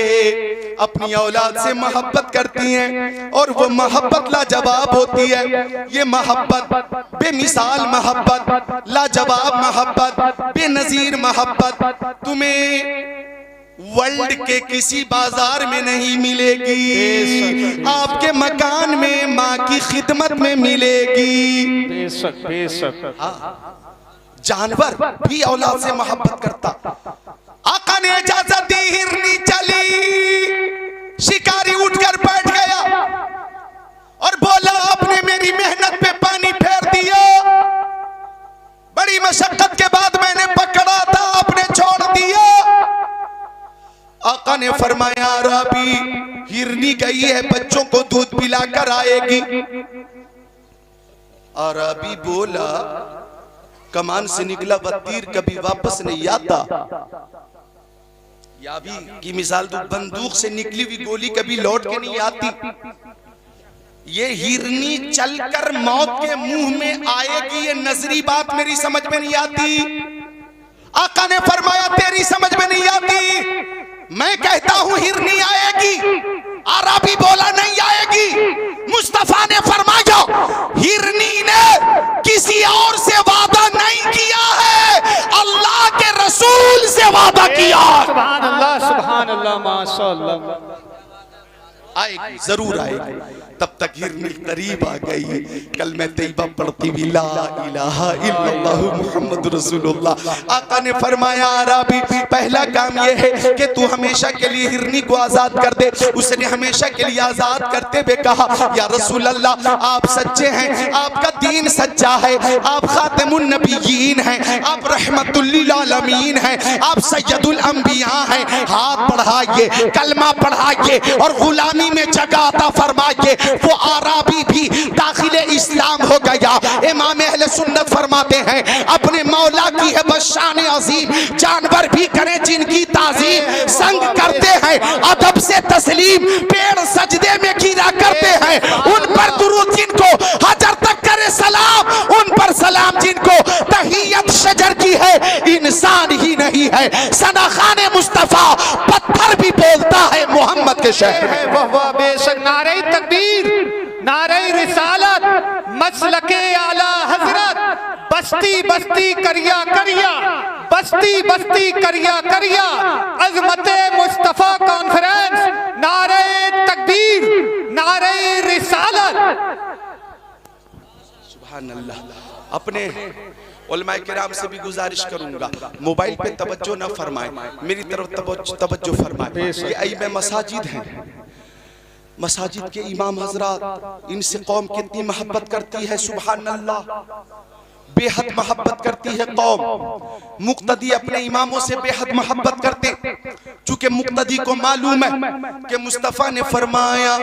अपनी औलाद से मोहब्बत करती हैं और वो मोहब्बत लाजवाब होती है। ये मोहब्बत बेमिसाल मोहब्बत, लाजवाब मोहब्बत, बेनजीर मोहब्बत तुम्हें वर्ल्ड के किसी बाजार में नहीं मिलेगी, आपके मकान में माँ की खिदमत में मिलेगी। बेशक बेशक। जानवर भी औलाद से मोहब्बत करता। आका ने इजाजत दी, हिरनी चली, शिकारी उठकर बैठ गया और बोला आपने मेरी मेहनत पे पानी फेर दिया, बड़ी मशक्कत के बाद मैंने पकड़ा था, आपने छोड़ दिया। आका ने फरमाया अराबी हिरनी गई है, बच्चों को दूध पिलाकर आएगी। अराबी बोला कमान से निकला तीर कभी वापस नहीं आता। या भी की मिसाल तो बंदूक से निकली हुई गोली कभी लौट के नहीं आती। ये हिरनी चलकर मौत के मुंह में आएगी, ये नजरी बात मेरी समझ में नहीं आती। आका ने फरमाया तेरी समझ में नहीं आती, मैं कहता हूं हिरनी आएगी। अराबी बोला नहीं आएगी। मुस्तफा ने फरमाया हिरनी ने किसी और से वादा नहीं किया है, अल्लाह के रसूल से वादा किया। सुभान अल्लाह माशाअल्लाह। आएगी, जरूर आएगी। तब तक हिरनी करीब आ गई। कल मैं तैयबा पढ़ती भी ला इलाहा इल्लल्लाह मुहम्मद रसूलुल्लाह। आका ने फरमाया अराबी पहला काम यह है कि तू हमेशा के लिए हिरनी को आजाद कर दे। उसने हमेशा के लिए आजाद करते हुए कहा या रसूल अल्लाह आप सच्चे हैं, आपका दीन सच्चा है, आप खातिमुन नबिय्यीन हैं, आप रहमतुल लिल आलमीन हैं, आप सय्यदुल अंबिया हैं। हाथ बढ़ाइए, कलमा पढ़ाइए और गुलामी में जगह अता फरमाइए। वो आराबी भी दाखिले इस्लाम हो गया। इमाम अहले सुन्नत फरमाते हैं अपने मौला की है बशान अजीम, जानवर भी करें जिनकी ताजीम, संग करते हैं अदब से तस्लीम, पेड़ सजदे में गिरा करते हैं, उन पर दुरूद जिनको हजर तक करे सलाम, उन पर सलाम जिनको तहियत शजर की है, इंसान ही नहीं है सना खाने मुस्तफा पत्थर भी बोलता है मोहम्मद के शहर है। वह बेशक नारे तकबीर, नारे रिसालत, मसलके आला हजरत, बस्ती बस्ती करिया करिया, बस्ती बस्ती करिया करिया, अजमते मुस्तफा कॉन्फ्रेंस, नारे तकबीर, नारे रिसालत। सुभान अल्लाह। अपने उलमाए किराम से भी गुजारिश करूंगा मोबाइल पे तवज्जो न फरमाएं, मेरी तरफ तवज्जो फरमाएं। ये ऐब मसाजिद हैं, मसाजिद के इमाम हजरात, इनसे कौम कितनी मोहब्बत करती है। सुभान अल्लाह, बेहद मोहब्बत करती है कौम। मुक्तदी अपने इमामों से बेहद मोहब्बत करते, चूंकि मुक्तदी को मालूम है कि मुस्तफा ने फरमाया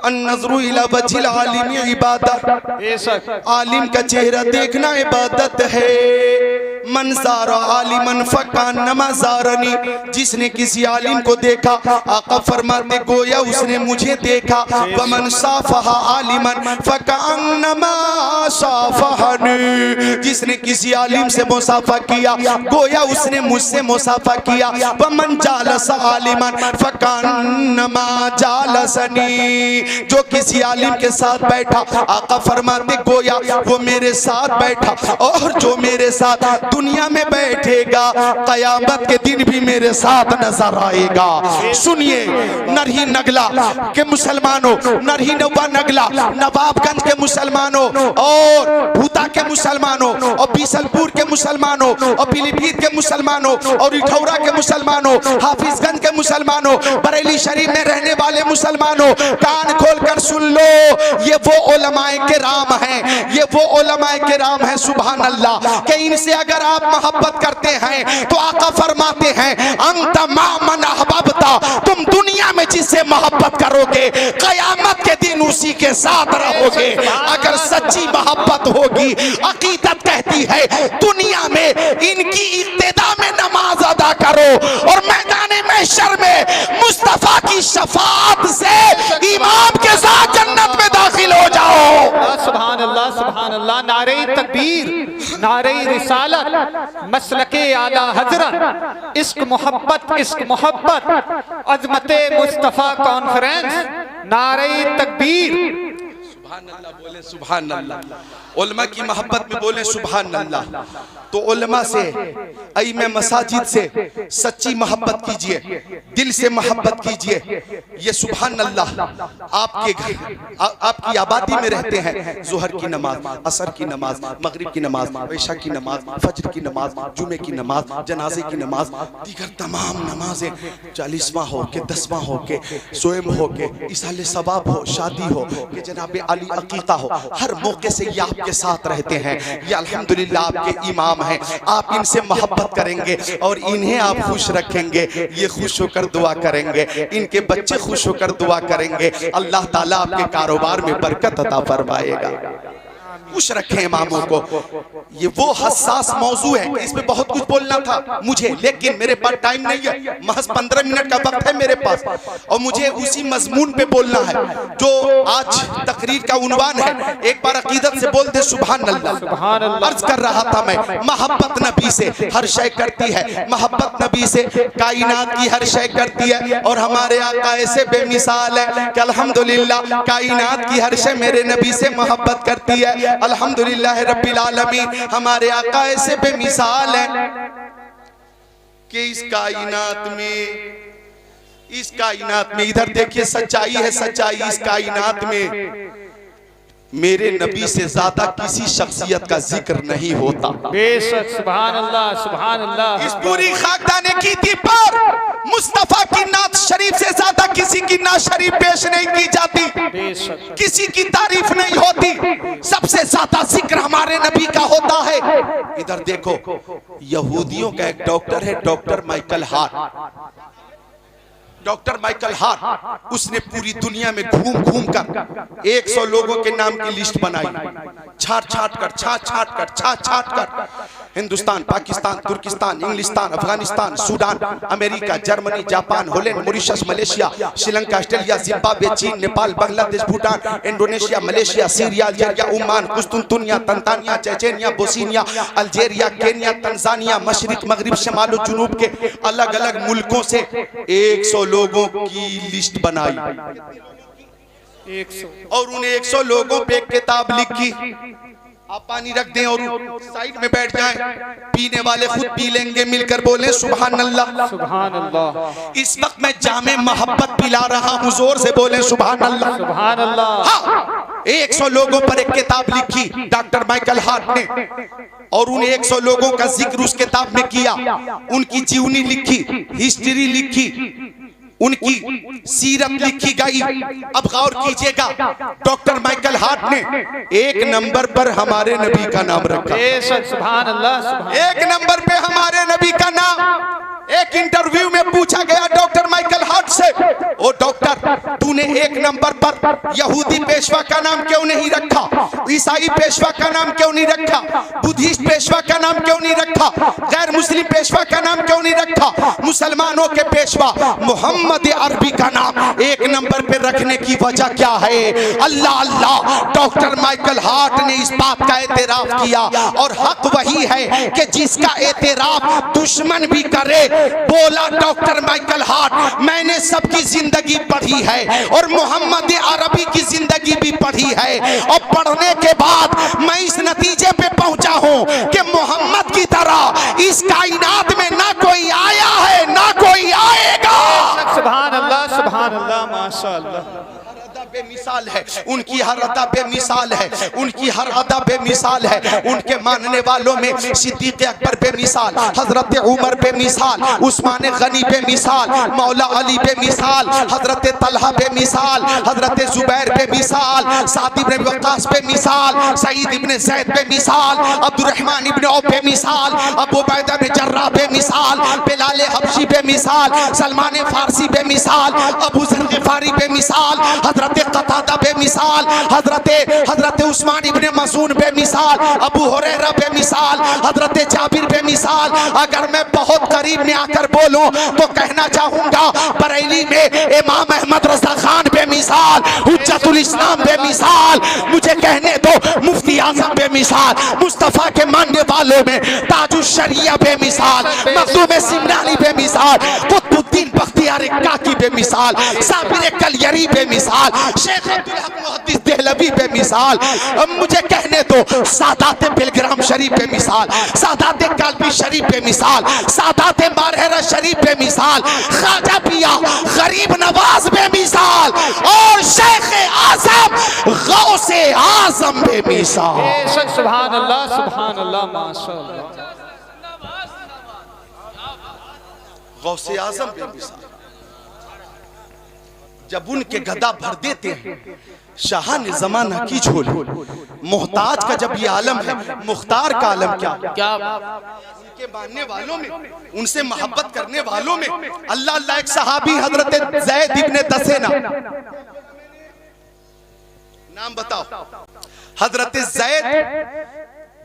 अन्नज़रु इला वजिल आलिम इबादत, आलिम का चेहरा देखना इबादत है। मन ज़ारा आलिमन फ़कान्नमा ज़ारनी, जिसने किसी आलिम को देखा आका फरमाते गोया उसने मुझे देखा। वमन साफ़हा आलिमन फ़कान्नमा साफ़हनी, जिसने किसी आलिम से मुसाफा किया गोया उसने मुझसे मुसाफा किया। वमन जालस आलिमन फ़कान्नमा जालसनी, जो किसी आलिम के साथ बैठा आका फरमाते गोया वो मेरे साथ बैठा, और जो मेरे साथ दुनिया में बैठेगा कयामत के दिन भी मेरे साथ नजर आएगा। सुनिए नरही नगला के मुसलमानों, नरही नवा नगला नवाबगंज के मुसलमानों और भूता के मुसलमानों और बीसलपुर के मुसलमानों और पीलीभीत के मुसलमानों और इठौरा के मुसलमानों, हाफिजगंज के मुसलमानों, बरेली शरीफ में रहने वाले मुसलमानों, कान खोलकर सुन लो, ये वो उलमाए किराम हैं, ये वो उलमाए किराम हैं। सुभान अल्लाह कि इनसे अगर आप मोहब्बत करते हैं तो आका फरमाते हैं अंत मामन अहबब्ता, तुम दुनिया में जिससे मोहब्बत करोगे कयामत के दिन उसी के साथ रहोगे। अगर सच्ची मोहब्बत होगी, अकीदत कहती है दुनिया में इनकी इब्तिदा में नमाज अदा करो और मैदान महशर में मुस्तफा की शफाअत से इमाम के साथ जन्नत में दाखिल हो जाओ। सुभान अल्लाह सुभान अल्लाह। नारे तकबीर, नारे रिसालत, मसलके आला हजरत, इश्क मोहब्बत, अजमते मुस्तफा कॉन्फ्रेंस, नारे तकबीर। सुभान अल्लाह बोले, सुभान अल्लाह। उलमा की मोहब्बत में बोले सुभान अल्लाह। तो उलमा से, अइमे मसाजिद से सच्ची मोहब्बत कीजिए, दिल से मोहब्बत कीजिए। ये सुभान अल्लाह आपके घर, आपकी आबादी में रहते हैं। जोहर की नमाज, असर की नमाज, मगरिब की नमाज, इशा की नमाज, फजर की नमाज, जुमे की नमाज, जनाजे की नमाज, दीगर तमाम नमाजें 40वां हो के 10वां हो के सोएम हो के इसाले सवाब हो, शादी हो कि जनाब अली अकीका हो, हर मौके से ये आपके साथ रहते हैं। ये अल्हम्दुलिल्लाह आपके इमाम हैं। आप इनसे मोहब्बत करेंगे और इन्हें आप खुश रखेंगे, ये खुश होकर दुआ करेंगे, इनके बच्चे खुश होकर दुआ करेंगे। अल्लाह ताला आपके कारोबार में बरकत अता फरमाएगा। खुश रखें इमामों को। ये वो हसास मौजू है कि इसमें बहुत कुछ बोलना था मुझे, लेकिन मेरे पास टाइम नहीं है। महज 15 मिनट का वक्त है मेरे पास और मुझे उसी मजमून पे बोलना है जो आज तकरीर का उन्वान है। एक बार अकीदत से बोलते सुभान अल्लाह। अर्ज कर रहा था मैं, मोहब्बत नबी से हर शय करती है, मोहब्बत नबी से कायनात की हर शय करती है। और हमारे आका ऐसे बेमिसाल है कि अल्हम्दुलिल्लाह कायनात की हर शय मेरे नबी से मोहब्बत करती है। अल्हम्दुलिल्लाह रब्बिल आलमीन, हमारे आका ऐसे बेमिसाल है कि इस कायनात में इधर देखिए सच्चाई है, सच्चाई इस कायनात में मेरे नबी से ज्यादा किसी शख्सियत का जिक्र नहीं होता। बेशक सुभान अल्लाह सुभान अल्लाह। इस पूरी खाकदाने की थी पर मुस्तफा की नात शरीफ से ज्यादा किसी की नात शरीफ पेश नहीं की जाती, बेशक किसी की तारीफ नहीं होती। सबसे ज्यादा जिक्र हमारे नबी का होता है। इधर देखो, यहूदियों का एक डॉक्टर है, doctor Michael Hart. Doctor Michael Hart, उसने पूरी दुनिया में घूम घूम कर 100 लोगों के नाम की लिस्ट बनाई, छाट छाट कर हिंदुस्तान, पाकिस्तान, तुर्किस्तान, इंग्लिस्तान, Afghanistan, Sudan, America, Germany, Japan, Holland, Mauritius, Malaysia, Sri Lanka, Australia, Zimbabwe, चीन, Nepal, Bangladesh, Bhutan, Indonesia, Malaysia, Syria, Algeria, Oman, कुस्तुनतुनिया, Tanzania, Chechnya, Bosnia, Algeria, Kenya, Tanzania, मशरिक, मगरिब, शमाल और जुनूब के अलग अलग मुल्कों से 100 लोगों की लिस्ट बनाई 100 और उन 100 लोगों पे एक किताब लिखी। आप पानी रख दें और साइड में बैठ जाएं, पीने वाले खुद पी लेंगे, मिलकर बोले सुभान अल्लाह सुभान अल्लाह। इस वक्त मैं जामे मोहब्बत पिला रहा हूँ, जोर से बोले सुभान अल्लाह सुभान अल्लाह। हाँ, 100 लोगों पर एक किताब लिखी डॉक्टर माइकल हार्ट ने और उन 100 लोगों का जिक्र उस किताब में किया। उनकी जीवनी लिखी, हिस्ट्री लिखी, उनकी सीरत लिखी गई। अब गौर कीजिएगा, डॉक्टर माइकल हार्ट ने 1 नंबर पर हमारे नबी का नाम रखा। बेशक सुभान अल्लाह सुभान। 1 नंबर पे हमारे नबी का नाम। एक इंटरव्यू में पूछा गया डॉक्टर माइकल हार्ट से, ओ डॉक्टर तूने 1 नंबर पर यहूदी पेशवा का नाम क्यों नहीं रखा, ईसाई पेशवा का नाम क्यों नहीं रखा, बुद्धिस्ट पेशवा का नाम क्यों नहीं रखा, गैर मुस्लिम पेशवा का नाम क्यों नहीं रखा, मुसलमानों के पेशवा मोहम्मद अरबी का नाम 1 नंबर पे रखने की वजह क्या है? अल्लाह अल्लाह, डॉक्टर माइकल हार्ट ने इस बात का एतराफ किया और हक वही है कि जिसका एतराफ दुश्मन भी करे। बोला डॉक्टर माइकल हार्ट, मैंने सबकी जिंदगी पढ़ी है और मोहम्मद अरबी की जिंदगी भी पढ़ी है और पढ़ने के बाद मैं इस नतीजे पे पहुंचा हूं कि मोहम्मद की तरह इस कायनात में ना कोई आया है ना कोई आएगा। सुभान अल्लाह माशाअल्लाह। बेमिसाल है उनकी हर अदा, बेमिसाल है उनकी हर अदा, बेमिसाल है उनके मानने वालों में सिद्दीक़ अकबर बेमिसाल, हजरत उमर बेमिसाल, उस्मान गनी बेमिसाल, मौला अली बेमिसाल, हजरत तलहा बेमिसाल, हजरत जुबैर बेमिसाल, साद इब्न वक्कास बेमिसाल, सईद इब्न ज़ैद बेमिसाल, अब्दुर्रहमान इब्न औफ बेमिसाल, अबू उबैदा बिन जर्राह बेमिसाल, बिलाल हबशी बेमिसाल, सलमान फारसी बेमिसाल, अबू ज़र ग़िफ़ारी बेमिसाल, हजरत कता कतादा बेमिसाल, हजरत उस्मान इब्ने मज़ून बेमिसाल, अबू हुरैरा बेमिसाल, हजरत जाबिर बेमिसाल। अगर मैं बहुत करीब में आकर बोलूं तो कहना चाहूंगा बरेली में इमाम अहमद रज़ा खान बेमिसाल, हुज्जतुल इस्लाम बेमिसाल। मुझे कहने दो मुफ्ती आज़म बेमिसाल, मुस्तफ़ा के मानने वालों में ताजुश शरिया बेमिसाल, मखदूम सिमरानी बेमिसाल, कुतुबुद्दीन बख्तियार काकी बेमिसाल, साबिर कलियरी बेमिसाल, शेख अब्दुल हक मुहद्दिस देहलवी बेमिसाल। मुझे कहने दो सादात बिलग्राम शरीफ बेमिसाल, सादात कालबी शरीफ बेमिसाल, सादात मारहरा शरीफ बेमिसाल, ख्वाजा पिया गरीब नवाज बेमिसाल और शेख आज़म गौसे आज़म बेमिसाल। बेशक सुभान अल्लाह माशाअल्लाह। गौसे आज़म बेमिसाल। जब उनके गदा भर देते हैं शाह ने जमाना की झोली। मोहताज का जब ये आलम है, मुख्तार का आलम क्या क्या उनके मानने वालों में, उनसे मोहब्बत करने वालों में अल्लाह अल्लाह। एक सहाबी हजरत ज़ैद इब्ने दसेना, नाम बताओ, हजरत ज़ैद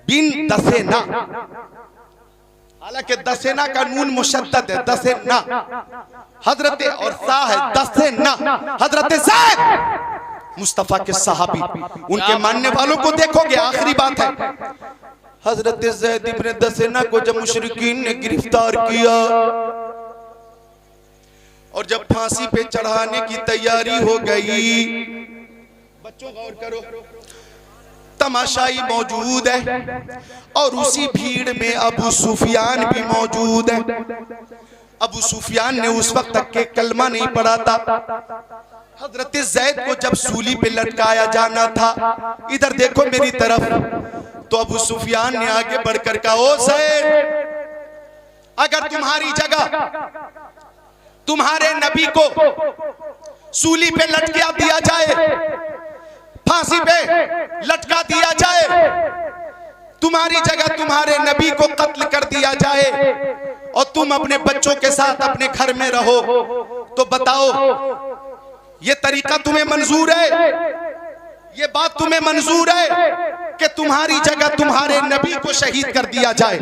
बिन दसेना, हालांकि दसेना का नून मुशद्दद है, दसेना हजरत और सा है दसेना। हजरत ज़ैद मुस्तफा के सहाबी, उनके मानने वालों को देखोगे। आखिरी बात है, हजरत ज़ैद इब्ने दसेना को जब मुशरिकीन ने गिरफ्तार किया और जब फांसी पे चढ़ाने की तैयारी हो गई, बच्चों गौर करो, तमाशाई मौजूद है और उसी भीड़ में अबू सुफियान भी मौजूद है। अबू सुफियान ने उस वक्त तक के कलमा नहीं पढ़ा था। हजरत ज़ैद को जब सूली पे लटकाया जाना था, इधर देखो मेरी तरफ, तो अबू सुफियान ने आगे बढ़कर कहा, ओ ज़ैद, अगर तुम्हारी जगह तुम्हारे नबी को सूली पे लटका दिया जाए, फांसी पे लटका दिया जाए, तुम्हारी जगह तुम्हारे नबी को कत्ल कर दिया जाए और तुम अपने बच्चों के साथ अपने घर में रहो, तो बताओ ये तरीका तुम्हें मंजूर है? ये बात तुम्हें मंजूर है कि तुम्हारी जगह तुम्हारे नबी को शहीद कर दिया जाए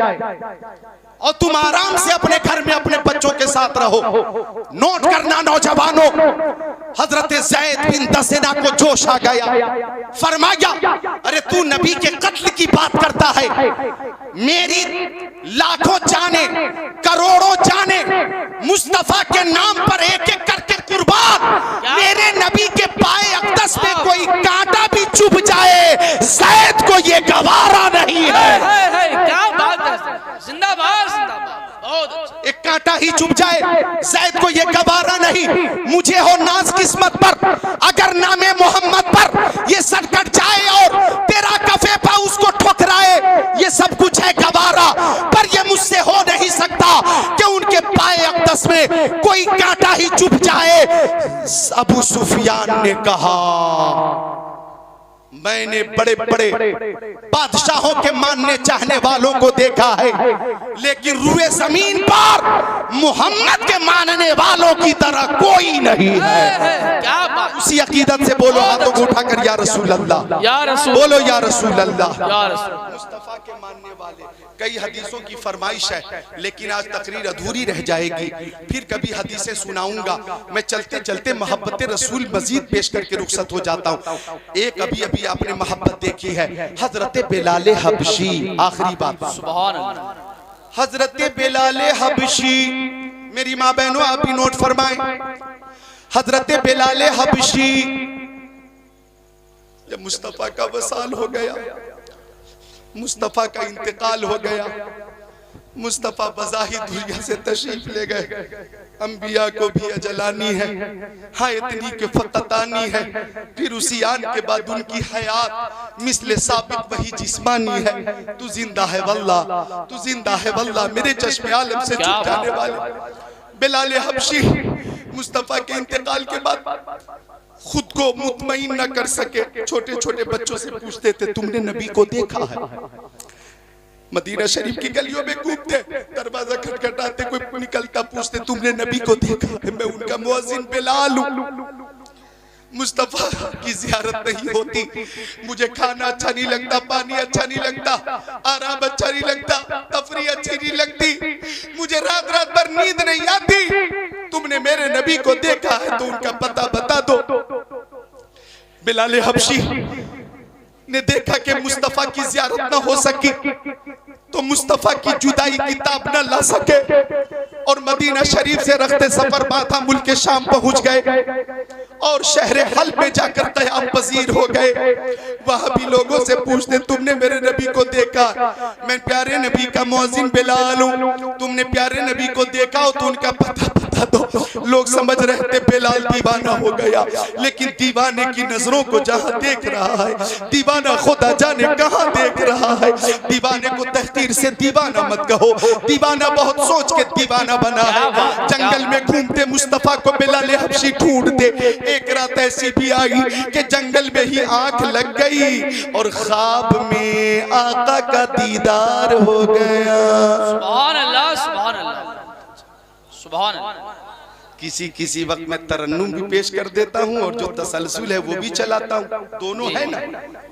और तुम आराम से अपने घर में अपने बच्चों के साथ रहो? नोट करना नौजवानों, हजरत ज़ैद बिन दसेना को जोश आ गया, फरमाया, अरे तू नबी के कत्ल की बात करता है, मेरी लाखों जाने करोड़ों जाने मुस्तफा के नाम पर एक एक करके कुर्बान, मेरे नबी के पाए अक़दस में कोई कांटा भी चुभ जाए, ज़ैद को ये गवारा नहीं है। क्या बात है, जिंदाबाद जिंदाबाद, बहुत अच्छा। एक कांटा ही चुभ जाए, ज़ैद को ये गवारा नहीं। मुझे हो नाज किस्मत पर, अगर नामे मोहम्मद पर ये सर कट जाए और तेरा कफे पा उसको ठुकराए, ये सब कुछ है गवारा, पर ये मुझसे हो नहीं सकता कि उनके पाए अक़दस में कोई कांटा ही चुभ जाए। अबू सुफियान ने कहा, मैंने बड़े बड़े बादशाहों के मानने चाहने वालों को देखा है, लेकिन रुए जमीन पर मोहम्मद के मानने वालों की तरह कोई नहीं है। क्या बात, उसी अकीदत से बोलो, हाथों को उठाकर या रसूल अल्लाह, या रसूल, बोलो या रसूल अल्लाह। या रसूल। मुस्तफा के मानने वाले, कई हदीसों की फरमाइश है, लेकिन आज तकरीर अधूरी रह जाएगी, फिर कभी हदीसें सुनाऊंगा। मैं चलते चलते मोहब्बत रसूल मजीद पेश करके रुखसत हो जाता हूँ। एक अभी अभी आपने मोहब्बत देखी है, हजरत बिलाल हबशी, आखिरी बात, सुभान अल्लाह, हजरत बिलाल हबशी, मेरी माँ बहनों आप भी नोट फरमाएं, हजरत बिलाल हबशी, जब मुस्तफा का वसाल हो गया, मुस्तफा का इंतकाल हो गया, मुस्तफा बज़ाहिर दुनिया से तशरीफ ले गए। अंबिया को भी अजलानी है, हाँ इतनी के फकत आनी है, फिर उसी आन के बाद उनकी हयात मिसले साबित वही जिस्मानी है। तू जिंदा है वल्लाह, तू जिंदा है वल्लाह, मेरे चश्मे आलम से छूट जाने वाले बिलाल हबशी मुस्तफा के इंतकाल के बाद खुद को मुतमईन न कर सके, छोटे छोटे बच्चों से पूछते थे, तुमने नबी को देखा है? मदीना शरीफ की गलियों में घूमते, दरवाजा खटखटाते, कोई निकलता, पूछते तुमने नबी को देखा है? मैं उनका मुअज्जिन बिलाल हूं। मुस्तफा की जियारत नहीं होती, मुझे खाना अच्छा नहीं लगता, पानी अच्छा नहीं लगता, आराम अच्छा नहीं लगता, तफरी अच्छी नहीं लगती, मुझे रात रात भर नींद नहीं आती। तुमने मेरे नबी को देखा है तो उनका पता बता दो। बिलाल हबशी ने देखा कि मुस्तफा की जियारत ना हो सकी तो मुस्तफा की जुदाई की ताब न ला सके और मदीना शरीफ से रखते सफर माथा मुल्क शाम पहुंच गए और शहर हल में जाकर क़याम पजीर हो गए। वहां भी लोगों से पूछते तुमने मेरे नबी को देखा? मैं प्यारे नबी का मुअज्जिन बिलाल हूं, तुमने प्यारे नबी को देखा हो तो उनका पता बता दो। लोग समझ रहे थे बिलाल दीवाना हो गया, लेकिन दीवाने की नजरों को जहां देख रहा है, दीवाना खुदा जाने कहां देख रहा है। दीवाने को तहकीर से दीवाना मत कहो, दीवाना बहुत सोच के दीवाना बना है। जंगल में घूमते मुस्तफा को बिलाल हबशी ढूंढते। एक रात ऐसी भी आई कि जंगल में ही आंख लग गई और ख्वाब में आका का दीदार हो गया। सुभान अल्लाह, सुभान अल्लाह, सुभान अल्लाह। किसी वक्त मैं तरन्नुम भी पेश कर देता हूँ और जो तसलसल है वो भी चलाता हूँ। दोनों है ना,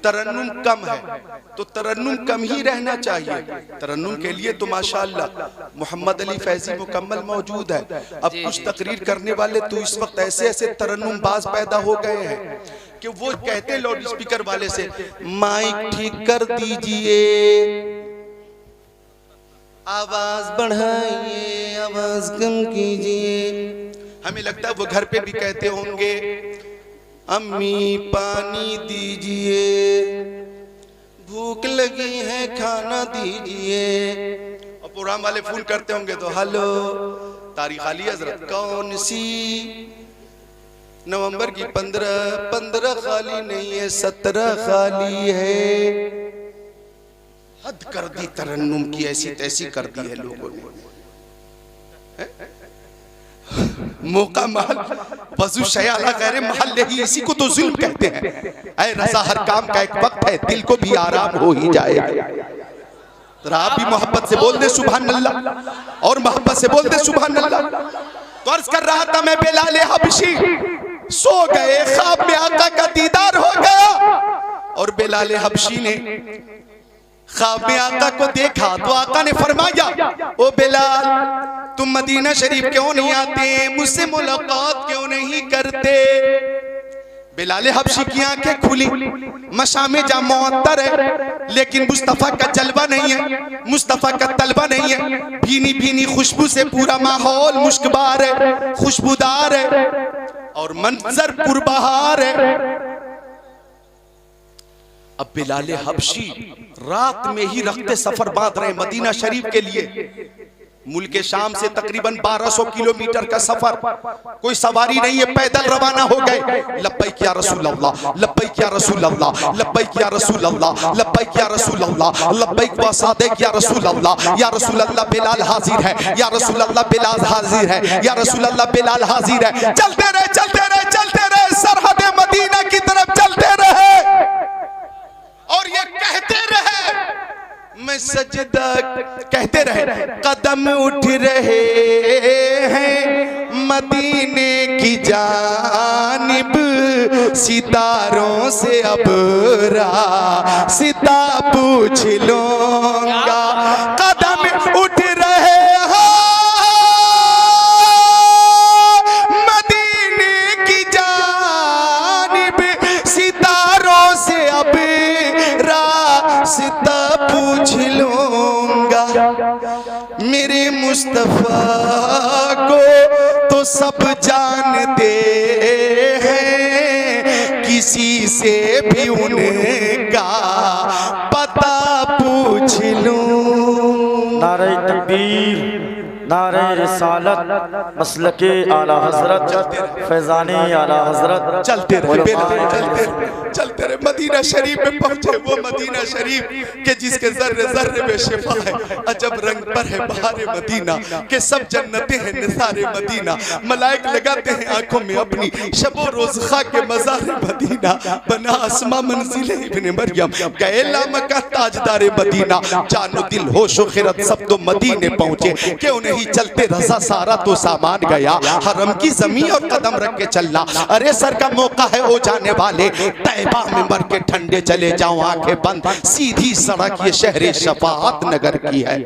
तरन्नुम कम है तो तरन्नुम कम ही रहना चाहिए। तरन्नुम के लिए तो माशाअल्लाह मोहम्मद अली फैजी मुकम्मल मौजूद है। अब कुछ तकरीर करने वाले तो इस वक्त ऐसे ऐसे तरन्नुम बाज पैदा हो गए हैं कि वो कहते लाउड स्पीकर वाले से माइक ठीक कर दीजिए, आवाज बढ़ाइए, आवाज कम कीजिए। हमें लगता है वो घर पे भी कहते होंगे अम्मी पानी दीजिए, भूख लगी है खाना दीजिए। और प्रोग्राम वाले फोन करते होंगे तो हेलो तारीख आली हजरत कौन सी, नवंबर की 15 खाली नहीं है 17 खाली है। हद कर दी तरन्नुम की, ऐसी तैसी कर दी है लोगों ने। मौका महल वजू शयाला गैर महल ही, इसी को तो जुल्म कहते हैं। ऐ रज़ा हर काम का एक वक्त है, दिल को भी आराम हो ही जाएगा। तो आप भी मोहब्बत से बोल दे सुभान अल्लाह, और मोहब्बत से बोल दे सुभान अल्लाह। तो अर्ज कर रहा था मैं बिलाल हबशी सो गए, ख्वाब में आका का दीदार हो गया और बिलाल हबशी ने ख्वाब में आका को देखा तो आका ने फरमाया ओ बिलाल तुम मदीना शरीफ क्यों नहीं आते, मुझसे मुलाकात क्यों नहीं करते। बिलाल हबशी की आंखें खुली, मशामे जा मुअत्तर है लेकिन मुस्तफा का जलवा नहीं है, मुस्तफा का तलवा नहीं है। भीनी भीनी खुशबू से पूरा माहौल मुश्कबार है, खुशबूदार है और मंजर पुरबहार है। अब बिलाल हबशी रात में ही रखते सफर बांध रहे मदीना शरीफ के लिए। मुल्क शाम से तकरीबन 1200 किलोमीटर का सफर, कोई सवारी नहीं है, पैदल रवाना हो गए। लब्बैक या रसूल अल्लाह, लब्बैक या रसूल अल्लाह, लब्बैक या रसूल अल्लाह, लब्बैक या रसूल अल्लाह, लब्बैक व सादिक या रसूल अल्लाह, या रसूल अल्लाह बिलाल हाजिर है, या रसूल अल्लाह बिलाल हाजिर है, या रसूल अल्लाह बिलाल हाजिर है। चलते रहे चलते रहे चलते रहे, सरहद मदीना की तरफ चलते रहे और ये कहते रहे मैं सजदा, कहते रहे कदम उठ रहे हैं मदीने की जानिब, सितारों से अब रास्ता पूछ लूंगा। कदम उठ रहे हैं मदीने की जानिब, सितारों से अब रास्ता पूछ लूंगा। मेरे मुस्तफा को तो सब जानते हैं, किसी से भी उनका पता पूछ लूं। नारे तकबीर, नारे रिसालत, मसलके आला हजरत, फैजानी आला हजरत। चलते रहे चलते रहे मदीना शरीफ में पहुंचे। वो मदीना शरीफ के जिसके जर्रे जर्रे में शिफा है, अजब रंग पर है बहारे मदीना के सब जन्नतें हैं निसारे मदीना। मलाइक लगाते हैं आंखों में अपनी, शबो रोज खा के मज़ारे मदीना। बना अस्मा मंजिल इब्ने मरियम, गैला मक्का ताजदारे मदीना। जानो दिल होश व खिरत सब तो मदीने पहुंचे, क्यों नहीं ही चलते रजा सारा तो सामान गया, हरम की जमीन और कदम रख के चलना। अरे सर का मौका है ओ जाने वाले, तैबा में मर के ठंडे चले जाओ आंखें बंद, सीधी सड़क ये शहर शफाअत नगर की है।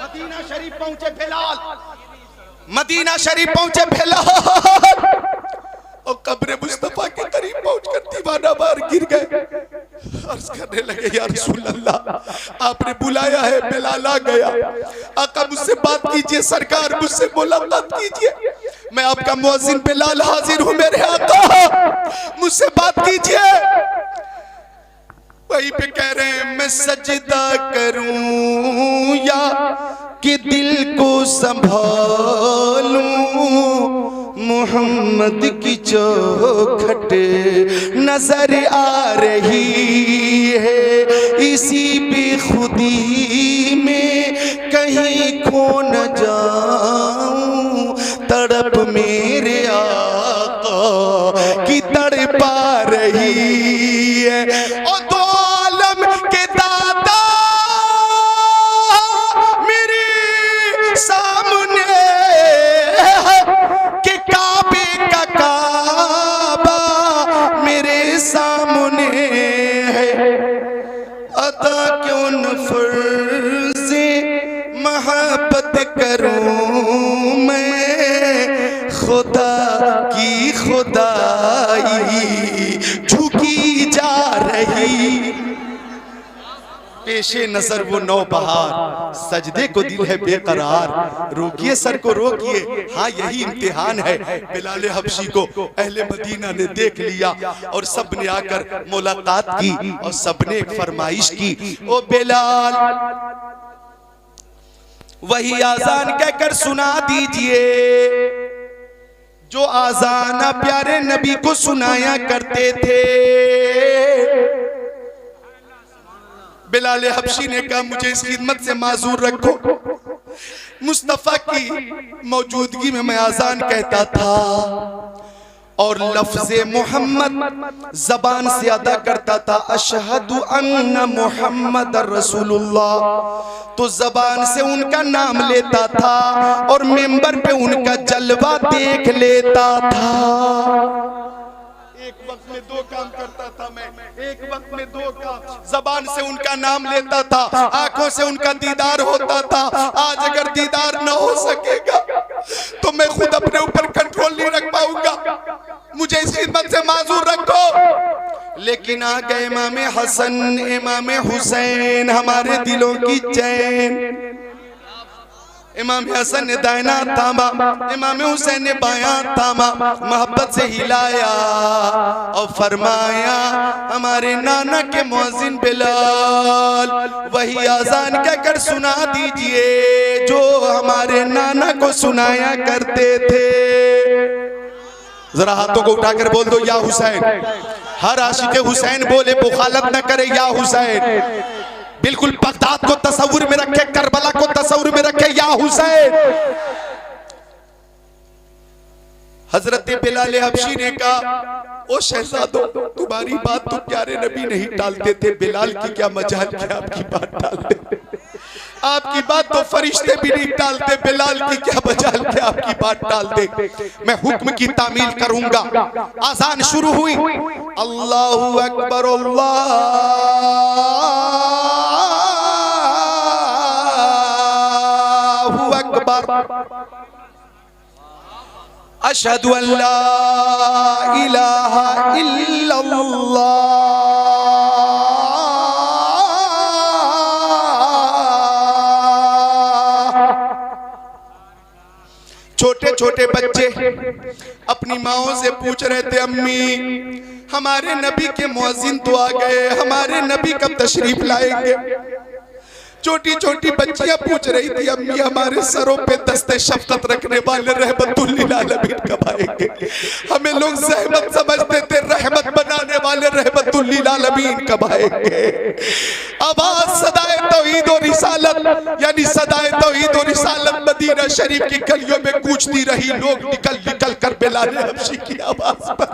मदीना शरीफ पहुंचे बिलाल, मदीना शरीफ पहुंचे बिलाल और कब्र मुस्तफा के करीब पहुंचकर दीवाना बार गिर गए। अर्ज करने लगे या रसूल अल्लाह आपने बुलाया है, बिलाल आ गया। आका मुझसे बात कीजिए सरकार, मुझसे मुलाकात कीजिए, मैं आपका मुअज्जिन बिलाल हाजिर हूं मेरे आका, मुझसे बात कीजिए। वहीं पे कह रहे हैं मैं सजदा करूं या कि दिल को संभालूं, मोहम्मद की चौखट नजर आ रही है, इसी बेखुदी में कहीं खो न जाऊं, तड़प मेरे आका की तड़पा रही है। और दो आलम के दादा मेरे सामने के काबे का काबा मेरे सामने है, अता क्यों न फर्ज़े मोहब्बत करूं मैं, खुदा की खुदाई झुकी जा रही। पेशे नजर वो नौबहार, सजदे को दिल है बेकरार, रोकिए सर को रोकिए, हाँ यही इम्तिहान है। बिलाल हबशी को अहले मदीना ने देख लिया और सब ने आकर मुलाकात की और सबने एक फरमाइश की, ओ बिलाल वही आजान कहकर सुना दीजिए जो आजान प्यारे नबी को सुनाया करते थे। बिलाल हबशी ने कहा मुझे इस खिदमत से माजूर रखो, मुस्तफा की मौजूदगी में मैं आजान कहता था और लफ्ज़े मोहम्मद जबान से अदा करता था, अशहदु अन्ना मोहम्मद रसूलुल्लाह, तो जबान से उनका नाम लेता था और मिंबर पे उनका जलवा देख लेता था। एक वक्त में दो काम करता था मैं, एक वक्त में दो काम, जबान से उनका नाम लेता था, आंखों से उनका दीदार होता था। आज अगर दीदार न हो सकेगा तो मैं खुद अपने ऊपर कंट्रोल नहीं रख पाऊंगा, मुझे इस खिदमत से माजूर रखो। लेकिन आ गए इमाम हसन इमाम हुसैन, हमारे दिलों की चैन। इमाम हसन ने दाहिना थामा, इमाम हुसैन ने बायां थामा, मोहब्बत से हिलाया और फरमाया हमारे नाना के मुअज्जिन बिलाल वही आजान कहकर सुना दीजिए जो हमारे नाना को सुनाया करते थे। जरा हाथों को उठाकर बोल दो या हुसैन। हर आशिक हुसैन बोले बुखालत न करे या हुसैन। बिल्कुल बगदाद को तस्वुर में रखे, करबला को तस्वुर में रखे या हुसैन। हजरत बिलाल हबशी ने कहा ओ शहजादो तुम्हारी बात तो प्यारे नबी नहीं टालते थे, बिलाल की क्या मजाल क्या आपकी बात टालते, आपकी बात तो फरिश्ते भी नहीं टालते, बिलाल की क्या मजाल क्या आपकी बात टालते। मैं हुक्म की तामील करूंगा। आजान शुरू हुई, अल्लाहु अकबर अल्लाहु अकबर, अशहदु अल्ला इलाहा इल्लल्लाह। छोटे छोटे बच्चे अपनी माओं से पूछ रहे थे अम्मी हमारे नबी के मुअज्जिन तो आ गए, हमारे नबी कब तशरीफ लाएंगे। छोटी छोटी बच्चियां पूछ रही थी अम्मी हमारे सरों पे दस्ते शफकत रखने वाले रहमतुल लिल आलमीन कब आएंगे। हमें लोग ज़हमत समझते थे, रहमत बनाने वाले रहमतुल लिल आलमीन कब आएंगे। आवाज सदाए तौहीद और रिसालत यानी सदाए तौहीद और रिसालत मदीना शरीफ की गलियों में गूंजती रही। लोग निकल निकल कर बिलाल हबशी की आवाज पर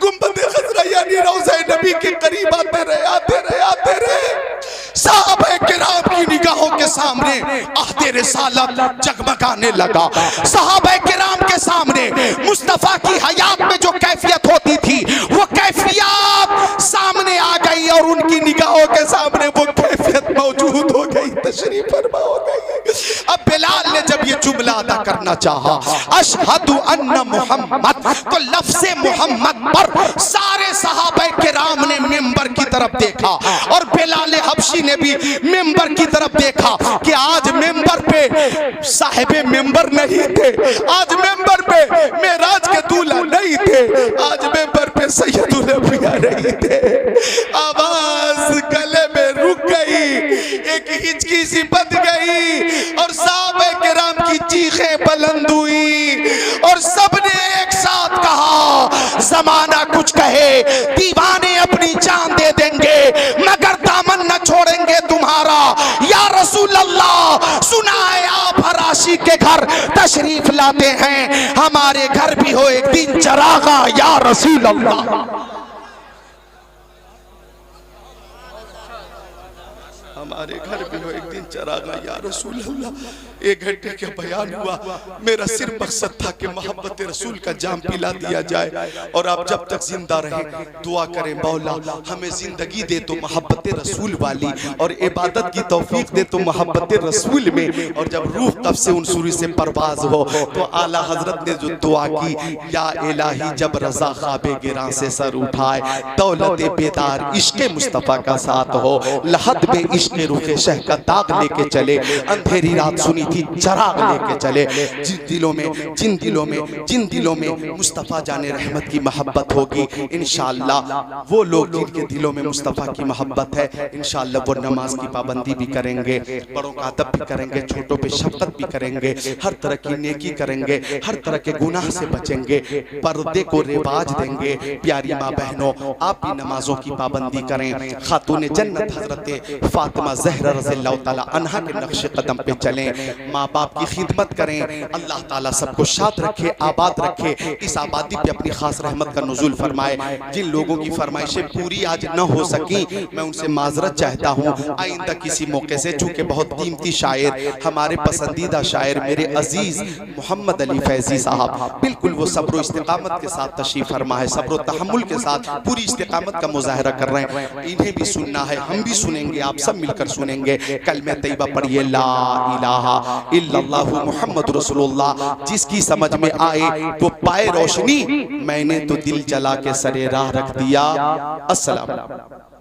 गुंबद खजरा यानी रोज़े नबी के करीब आते रहे, आते रहे, आते रहे। साहबे किराम की निगाहों के के सामने अहदे रिसालत जगमगाने लगा। सहाबा किराम के सामने मुस्तफा की हयात में जो कैफियत होती थी वो कैफियत सामने आ गई और उनकी निगाहों के सामने वो कैफियत मौजूद हो गई, तशरीफ फरमा हो गई। अब बिलाल ने जब ये जुमला अदा करना चाहा, अशहदु अन्ना मुहम्मद, तो लफ्ज़े मोहम्मद पर सारे सहाबा किराम ने मिंबर की तरफ देखा और बिलाल हबशी ने भी मिंबर की तरफ देखा कि आज मिंबर पे साहिबे मिंबर नहीं थे, आज मिंबर पे मेराज के दूल्हा नहीं थे, आज मिंबर पे सैयदुल अंबिया नहीं थे। आवाज गले में रुक गई, एक हिचकी सी बंध गई और साहबे किराम की चीखें बुलंद हुई और सबने एक साथ कहा, जमाना कुछ कहे, दीवाने अपनी जान दे देंगे मगर दामन न छोड़ेंगे तुम्हारा। या रसूल अल्लाह, सुना है आप हर आशिक के घर तशरीफ लाते हैं, हमारे घर भी हो एक दिन चरागा या रसूल अल्लाह। हमारे घर भी हो एक दिन चरागा या रसूल अल्लाह। एक घंटे का बयान हुआ, मेरा सिर्फ मकसद था कि मोहब्बत रसूल का जाम पिला दिया जाए और आप जब तक जिंदा रहे दुआ करें, मौला हमें जिंदगी दे तो मोहब्बत रसूल वाली और इबादत की तौफीक दे तो मोहब्बत रसूल में, और जब रूह कब से उन सूरी से परवाज हो तो आला हजरत ने जो दुआ की, या इलाही जब रजा ख्वाबे गिरां से सर उठाए, दौलत बेदार इश्क़ मुस्तफ़ा का साथ हो, लहद में इश्क़ रुखे शह का दाग लेके चले, अंधेरी रात सुनी थी चराग लेके चले। जिन दिलों में मुस्तफ़ा जाने रहमत की मोहब्बत होगी, इंशाअल्लाह वो लोग जिनके दिलों में मुस्तफ़ा की मोहब्बत है, इंशाअल्लाह वो नमाज की पाबंदी भी करेंगे, बड़ों का अदब भी करेंगे, छोटों पे शफकत भी करेंगे, हर तरह की नेकी करेंगे, हर तरह के गुनाह से बचेंगे, पर्दे को रिवाज देंगे। प्यारी माँ बहनों, आप भी नमाजों की पाबंदी करें, खातून जन्नत हजरत फातिमा ज़हरा रज़ियल्लाहु ताला अन्हा के नक्शे कदम पे चलें, माँ बाप की खिदमत करें। अल्लाह ताला सबको शाद रखे, आबाद रखे, इस आबादी पे अपनी खास रहमत का नुज़ूल फरमाए। जिन लोगों की फरमाइशें पूरी आज न हो सकी, मैं उनसे माजरत चाहता हूँ, आइंदा किसी मौके से, चूँकि बहुत कीमती शायर, हमारे पसंदीदा शायर मेरे अजीज़ मोहम्मद अली फैज़ी साहब, बिल्कुल वो सब्र इस्तिकामत के साथ तशरीफ़ फरमा है, सब्र तहम्मुल के साथ पूरी इस्तिकामत का मुज़ाहरा कर रहे हैं। इन्हें भी सुनना है, हम भी सुनेंगे, आप सब मिलकर सुनेंगे। कलमे तैयबा पढ़िए, ला इलाहा इल्लल्लाहु मुहम्मद रसूलुल्लाह। जिसकी समझ में आए वो पाए रोशनी, मैंने तो दिल जला के सरे राह रख दिया। अस्सलाम।